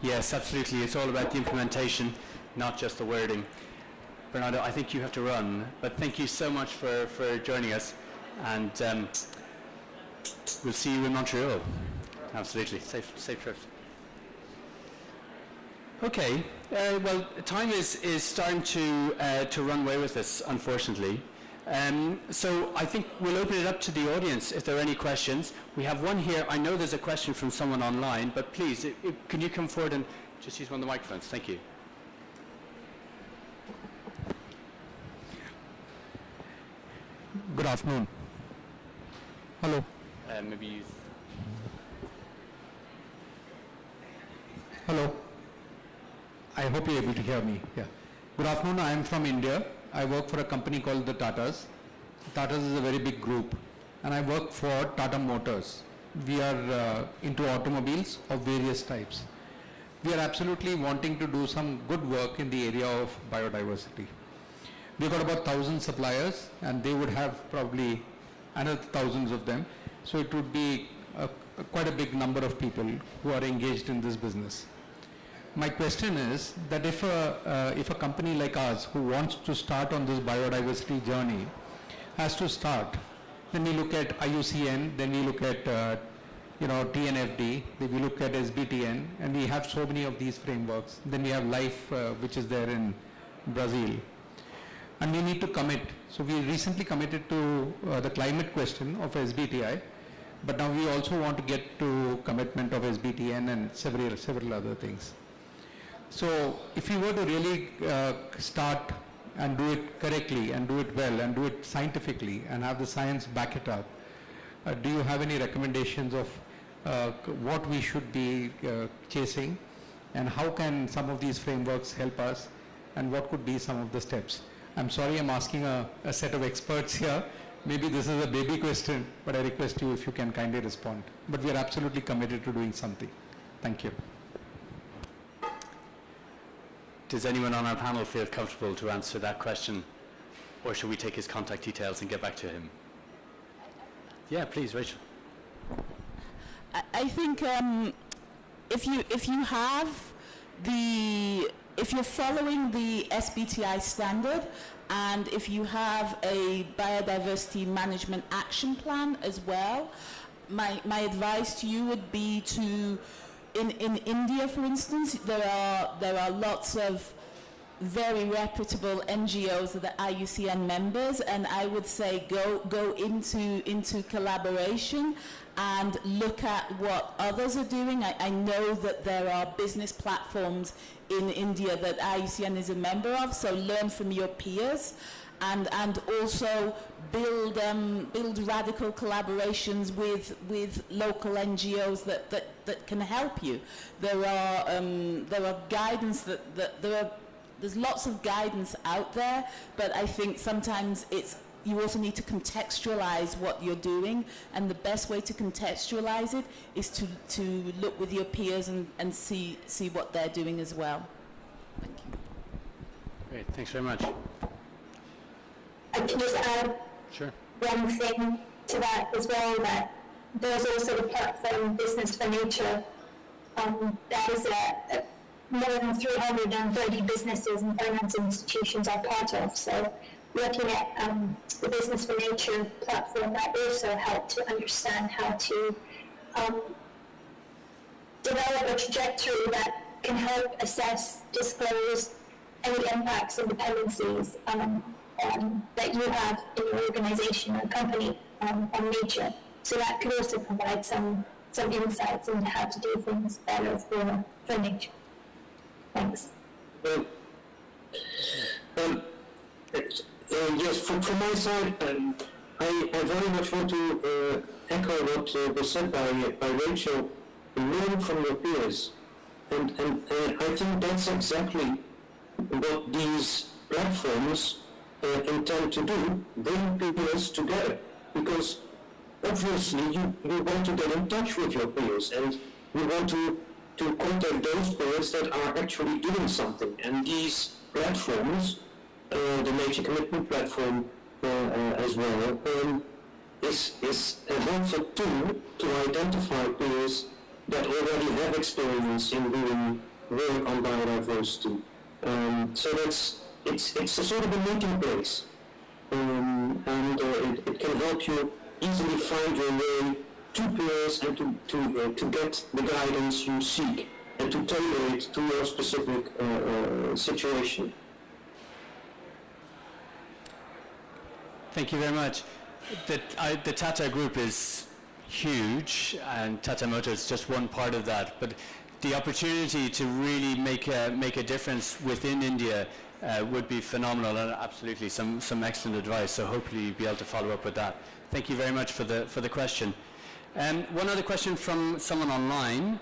Speaker 1: Yes, absolutely. It's all about the implementation, not just the wording. Bernardo, I think you have to run, but thank you so much for joining us, and we'll see you in Montreal. Absolutely. Safe trips. Okay. Well, time is starting to run away with us, unfortunately. So I think we'll open it up to the audience if there are any questions. We have one here. I know there's a question from someone online, but please, can you come forward and just use one of the microphones? Thank you.
Speaker 7: Good afternoon. Hello.
Speaker 1: Maybe use...
Speaker 7: Hello. I hope you're able to hear me. Yeah. Good afternoon. I am from India. I work for a company called the Tatas. Tatas is a very big group, and I work for Tata Motors. We are into automobiles of various types. We are absolutely wanting to do some good work in the area of biodiversity. We've got about 1,000 suppliers, and they would have probably another thousands of them. So it would be quite a big number of people who are engaged in this business. My question is that if a company like ours who wants to start on this biodiversity journey has to start, then we look at IUCN, then we look at TNFD, then we look at SBTN, and we have so many of these frameworks. Then we have LIFE, which is there in Brazil. And we need to commit. So we recently committed to the climate question of SBTI, but now we also want to get to commitment of SBTN and several other things. So if you were to really start and do it correctly and do it well and do it scientifically and have the science back it up, do you have any recommendations of what we should be chasing, and how can some of these frameworks help us, and what could be some of the steps? I'm sorry I'm asking a set of experts here. Maybe this is a baby question, but I request you if you can kindly respond. But we are absolutely committed to doing something. Thank you.
Speaker 1: Does anyone on our panel feel comfortable to answer that question, or should we take his contact details and get back to him? Yeah, please, Rachel.
Speaker 3: I think if you're following the SBTI standard, and if you have a biodiversity management action plan as well, my advice to you would be to, in India, for instance, there are lots of very reputable NGOs that are IUCN members, and I would say go into collaboration and look at what others are doing. I know that there are business platforms in India that IUCN is a member of, so learn from your peers, and also build radical collaborations with local NGOs that can help you. There are guidance there's lots of guidance out there, but I think sometimes you also need to contextualize what you're doing, and the best way to contextualize it is to look with your peers and see what they're doing as well. Thank you.
Speaker 1: Great, thanks very much.
Speaker 2: I can just add one thing to that as well, that there's also the platform Business for Nature. That is more than 330 businesses and finance institutions are part of. So looking at the Business for Nature platform, that also helped to understand how to develop a trajectory that can help assess, disclose any impacts and dependencies that you have in your organization or company on nature. So that could also provide some insights into how to do things better for nature. Thanks.
Speaker 6: Yes, from my side, I very much want to echo what was said by Rachel. Learn from your peers, and I think that's exactly what these platforms intend to do: bring peers together. Because obviously you want to get in touch with your peers, and you want to contact those peers that are actually doing something. And these platforms, the Nature Commitment Platform as well, is a helpful tool to identify peers that already have experience in doing work on biodiversity. So it's a sort of a meeting place, and it can help you easily find your way to peers and to get the guidance you seek and to tailor it to your specific situation.
Speaker 1: Thank you very much. The Tata Group is huge, and Tata Motors is just one part of that. But the opportunity to really make a difference within India would be phenomenal, and absolutely some excellent advice. So hopefully you'll be able to follow up with that. Thank you very much for the question. One other question from someone online.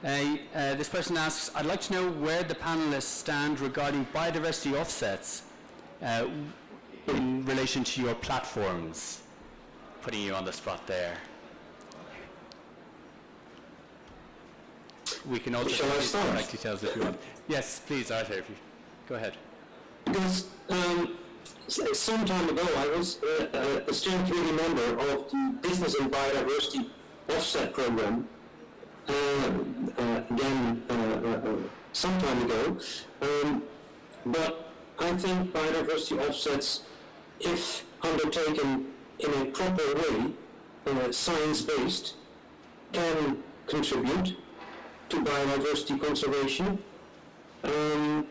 Speaker 1: This person asks, I'd like to know where the panelists stand regarding biodiversity offsets in relation to your platforms. Putting you on the spot there. We can also
Speaker 6: Shall I start?
Speaker 1: contact details if you want. Yes, please, Arthur, if you go ahead.
Speaker 6: Because some time ago I was a steering committee member of the Business and Biodiversity Offset Program, some time ago, but I think biodiversity offsets, if undertaken in a proper way, science-based, can contribute to biodiversity conservation, and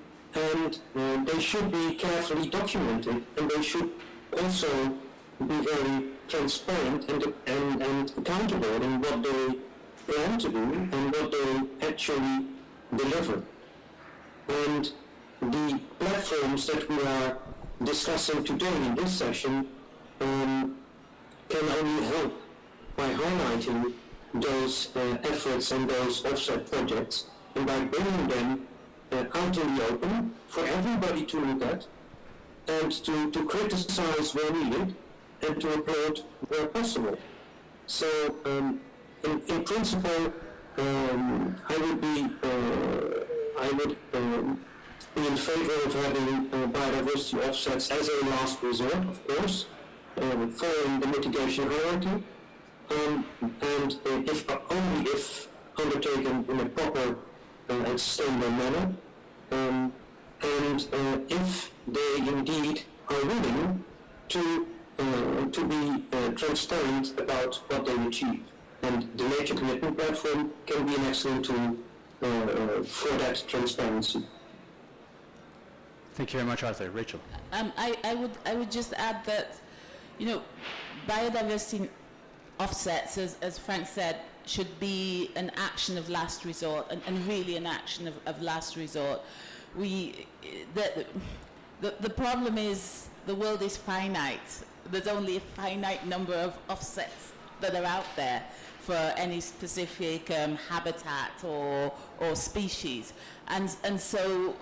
Speaker 6: they should be carefully documented, and they should also be very transparent and accountable in what they plan to do and what they actually deliver. And the platforms that we are discussing today in this session can only help by highlighting those efforts and those offset projects, and by bringing them out in the open for everybody to look at, and to criticize where needed, and to applaud where possible. So, in principle, I would be in favor of having biodiversity offsets as a last resort, of course, following the mitigation hierarchy, and only if undertaken in a proper and sustainable manner, and if they indeed are willing to be transparent about what they achieve. And the Nature Commitment Platform can be an excellent tool for that transparency.
Speaker 1: Thank you very much, Arthur. Rachel.
Speaker 3: I would just add that, biodiversity offsets, as Frank said, should be an action of last resort, and really an action of last resort. The problem is the world is finite. There's only a finite number of offsets that are out there for any specific habitat or species, and so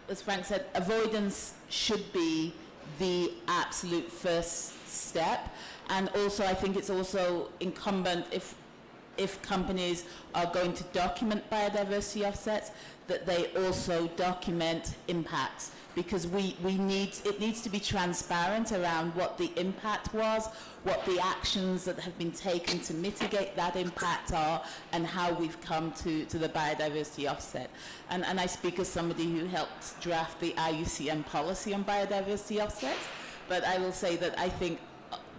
Speaker 3: as Frank said, avoidance should be the absolute first step. And also I think it's also incumbent, if companies are going to document biodiversity offsets, that they also document impacts, because it needs to be transparent around what the impact was, what the actions that have been taken to mitigate that impact are, and how we've come to the biodiversity offset. And I speak as somebody who helped draft the IUCN policy on biodiversity offsets, but I will say that I think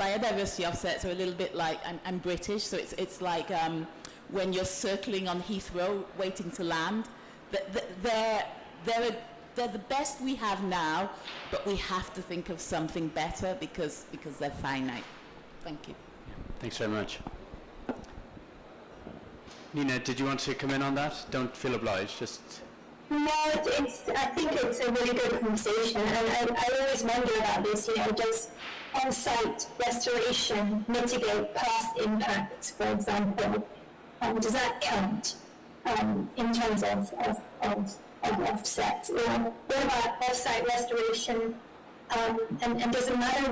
Speaker 3: biodiversity offsets are a little bit like, I'm British, so it's like when you're circling on Heathrow waiting to land. They're the best we have now, but we have to think of something better because they're finite. Thank you.
Speaker 1: Thanks very much. Nina, did you want to come in on that? Don't feel obliged, just...
Speaker 2: No, I think it's a really good conversation, and I always wonder about this, does on-site restoration mitigate past impacts, for example? Does that count in terms of offsets? Or what about off-site restoration, and does it matter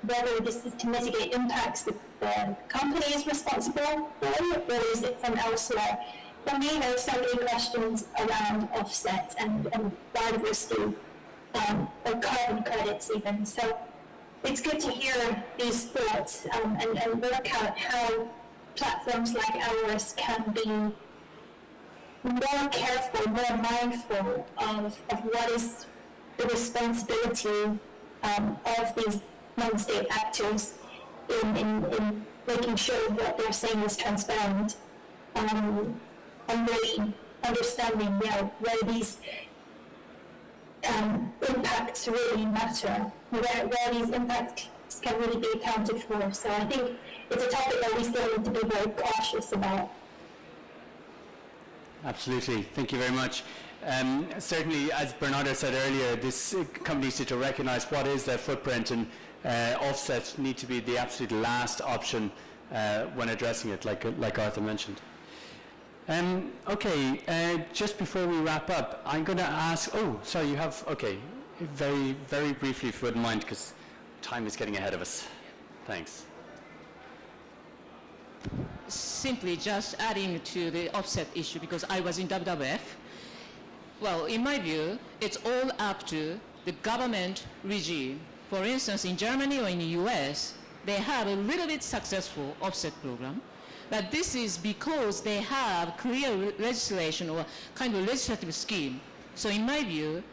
Speaker 2: whether this is to mitigate impacts that the company is responsible for, or is it from elsewhere? For me, there are so many questions around offsets and biodiversity, or carbon credits even. So it's good to hear these thoughts and work out how platforms like ours can be more careful, more mindful of what is the responsibility of these non-state actors in making sure what they're saying is transparent. And really understanding where these impacts really matter, where these impacts can really be accounted for. So I think it's a topic that we still need to be very cautious about.
Speaker 1: Absolutely. Thank you very much. Certainly, as Bernardo said earlier, this company needs to recognize what is their footprint, and offsets need to be the absolute last option when addressing it, like Arthur mentioned. Just before we wrap up, I'm going to ask, very, very briefly, if you wouldn't mind, because time is getting ahead of us. Thanks.
Speaker 4: Simply just adding to the offset issue, because I was in WWF. Well, in my view, it's all up to the government regime. For instance, in Germany or in the US, they have a little bit successful offset program. But this is because they have clear legislation or kind of legislative scheme. So in my view,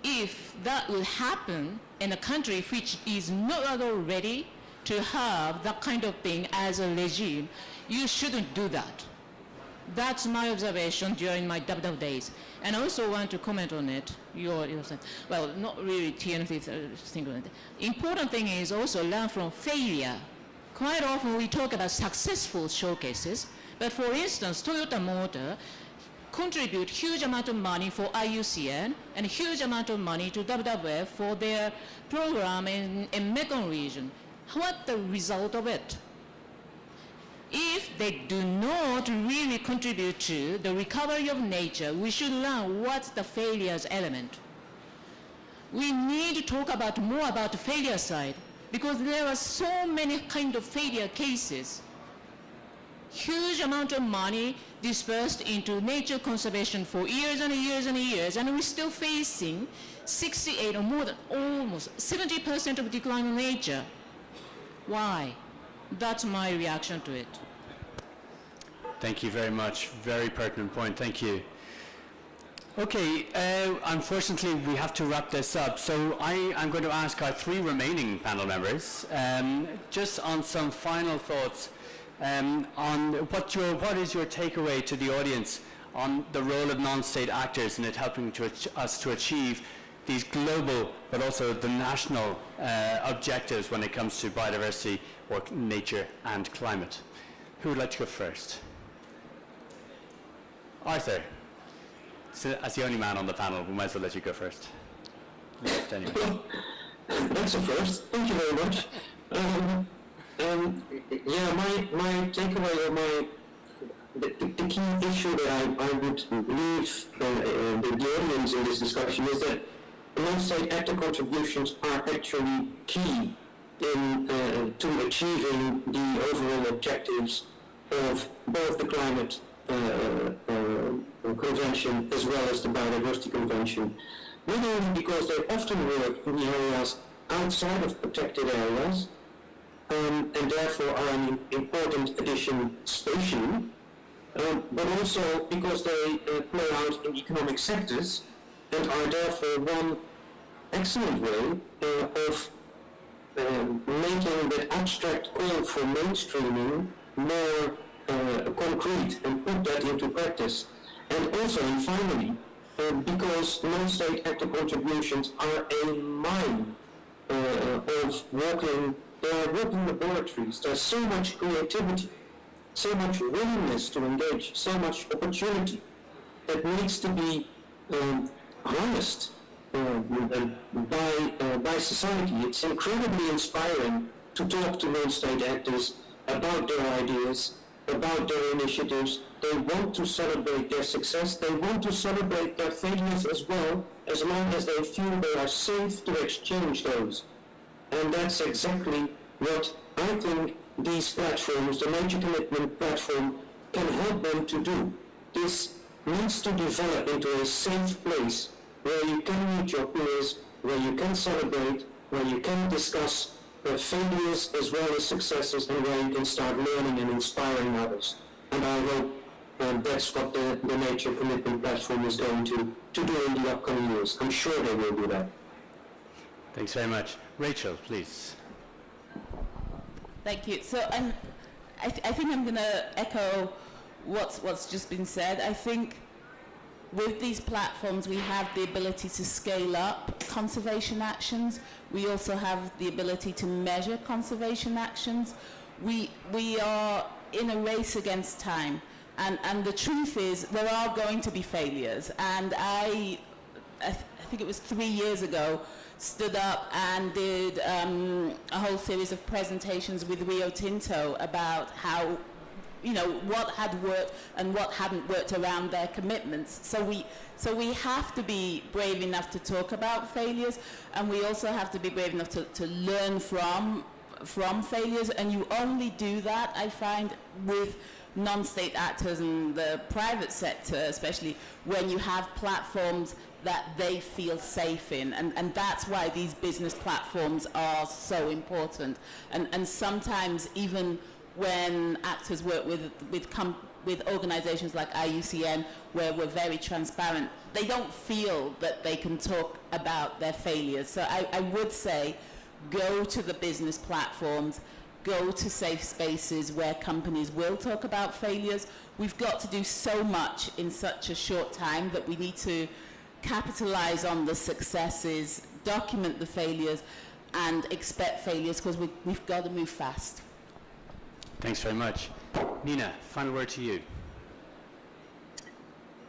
Speaker 4: if that will happen in a country which is not at all ready to have that kind of thing as a regime, you shouldn't do that. That's my observation during my WWF days. And I also want to comment on it. Well, not really TNF thing on it. Important thing is also learn from failure. Quite often we talk about successful showcases, but for instance, Toyota Motor contribute huge amount of money for IUCN and huge amount of money to WWF for their program in Mekong region. What's the result of it? If they do not really contribute to the recovery of nature, we should learn what's the failures element. We need to talk about more about the failure side, because there are so many kind of failure cases. Huge amount of money dispersed into nature conservation for years and years and years, and we're still facing 68 or more than almost 70% of decline in nature. Why? That's my reaction to it.
Speaker 1: Thank you very much. Very pertinent point. Thank you. Okay, unfortunately we have to wrap this up, so I'm going to ask our three remaining panel members just on some final thoughts on what is your takeaway to the audience on the role of non-state actors in it helping us to achieve these global but also the national objectives when it comes to biodiversity, or nature and climate. Who would like to go first? Arthur. So, as the only man on the panel, we might as well let you go first. Left anyway.
Speaker 6: Well, that's a first. Thank you very much. My takeaway, or the key issue that I would leave the audience in this discussion is that non-state actor contributions are actually key in to achieving the overall objectives of both the climate convention as well as the biodiversity convention, not only because they often work in the areas outside of protected areas and therefore are an important addition spatially, but also because they play out in economic sectors and are therefore one excellent way of making that abstract call for mainstreaming more concrete and put that into practice. And also, and finally, because non-state actor contributions are a mine of walking There are working laboratories. There's so much creativity, so much willingness to engage, so much opportunity that needs to be harnessed by society. It's incredibly inspiring to talk to non-state actors about their ideas, about their initiatives. They want to celebrate their success. They want to celebrate their failures as well, as long as they feel they are safe to exchange those. And that's exactly what I think these platforms, the Nature Commitment Platform, can help them to do. This needs to develop into a safe place where you can meet your peers, where you can celebrate, where you can discuss failures as well as successes, and where you can start learning and inspiring others. And I hope that's what the Nature Commitment Platform is going to do in the upcoming years. I'm sure they will do that.
Speaker 1: Thanks very much. Rachel, please.
Speaker 3: Thank you. So I think I'm going to echo what's just been said. I think with these platforms we have the ability to scale up conservation actions. We also have the ability to measure conservation actions. We are in a race against time, and the truth is there are going to be failures. And I think it was 3 years ago, stood up and did a whole series of presentations with Rio Tinto about how, you know, what had worked and what hadn't worked around their commitments. So we have to be brave enough to talk about failures, and we also have to be brave enough to learn from failures. And you only do that, I find, with non-state actors and the private sector, especially when you have platforms that they feel safe in, and that's why these business platforms are so important. And sometimes even when actors work with organizations like IUCN, where we're very transparent, they don't feel that they can talk about their failures. So I would say, go to the business platforms, go to safe spaces where companies will talk about failures. We've got to do so much in such a short time that we need to capitalize on the successes, document the failures, and expect failures, because we've got to move fast.
Speaker 1: Thanks very much. Nina, final word to you.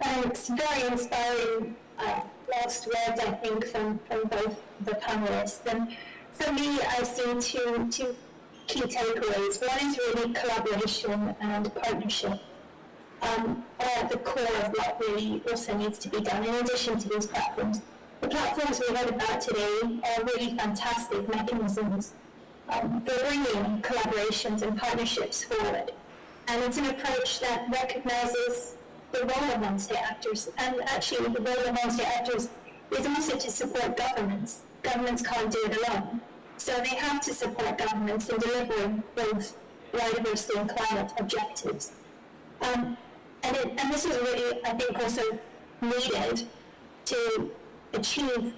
Speaker 2: Thanks. Very inspiring last words, I think, from both the panelists. And for me, I see two key takeaways. One is really collaboration and partnership at the core of what really also needs to be done, in addition to these platforms. The platforms we heard about today are really fantastic mechanisms for bringing collaborations and partnerships forward. And it's an approach that recognizes the role of non-state actors. And actually, the role of non-state actors is also to support governments. Governments can't do it alone. So they have to support governments in delivering both biodiversity and climate objectives. And this is really, I think, also needed to achieve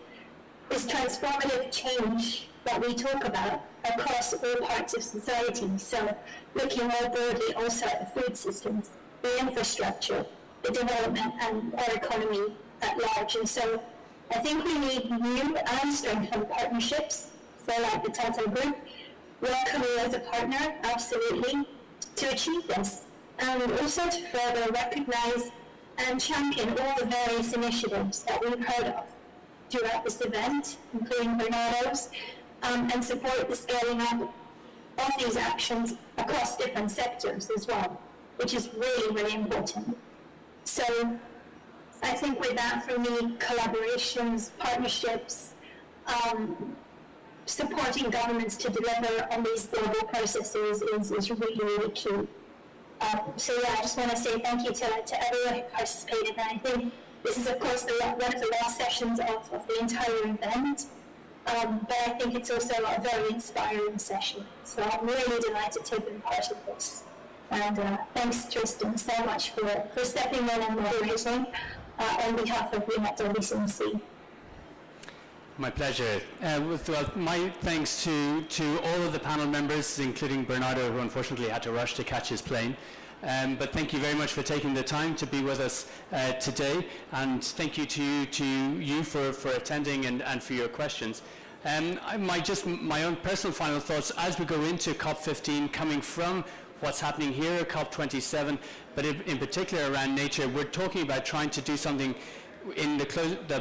Speaker 2: this transformative change that we talk about across all parts of society. So looking more broadly also at the food systems, the infrastructure, the development, and our economy at large. And so I think we need new and strengthened partnerships, so like the Tata Group, welcome you as a partner, absolutely, to achieve this. And also to further recognize and champion all the various initiatives that we've heard of throughout this event, including Bernardo's, and support the scaling up of these actions across different sectors as well, which is really, really important. So I think with that, for me, collaborations, partnerships, supporting governments to deliver on these global processes is really, really key. So yeah, I just want to say thank you to everyone who participated, and I think this is of course one of the last sessions of the entire event, but I think it's also a very inspiring session, so I'm really delighted to have been part of this. And thanks Tristan so much for stepping in and moderating on behalf of WCMC.
Speaker 1: My pleasure. Well, my thanks to all of the panel members, including Bernardo, who unfortunately had to rush to catch his plane. But thank you very much for taking the time to be with us today, and thank you to you for attending and for your questions. My own personal final thoughts as we go into COP15, coming from what's happening here at COP27, but in particular around nature, we're talking about trying to do something in the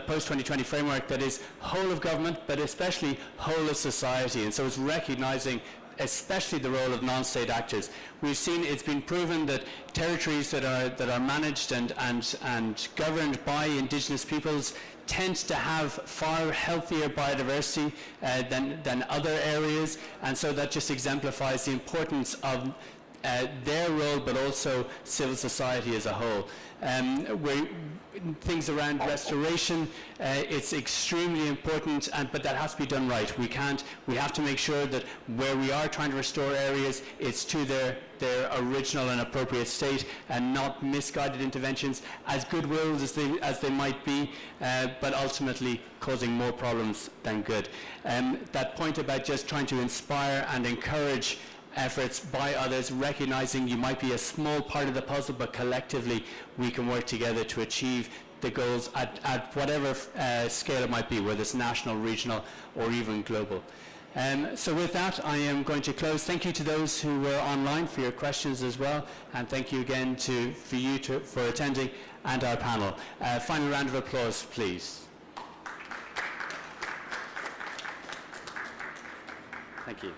Speaker 1: post-2020 framework that is whole of government, but especially whole of society. And so it's recognizing especially the role of non-state actors. We've seen it's been proven that territories that are managed and governed by indigenous peoples tend to have far healthier biodiversity than other areas, and so that just exemplifies the importance of their role, but also civil society as a whole. Things around restoration, it's extremely important, but that has to be done right. We have to make sure that where we are trying to restore areas, it's to their original and appropriate state, and not misguided interventions, as goodwill as they might be, but ultimately causing more problems than good. That point about just trying to inspire and encourage efforts by others, recognizing you might be a small part of the puzzle, but collectively we can work together to achieve the goals at whatever scale it might be, whether it's national, regional, or even global. So with that, I am going to close. Thank you to those who were online for your questions as well, and thank you again for attending, and our panel. Final round of applause, please. Thank you.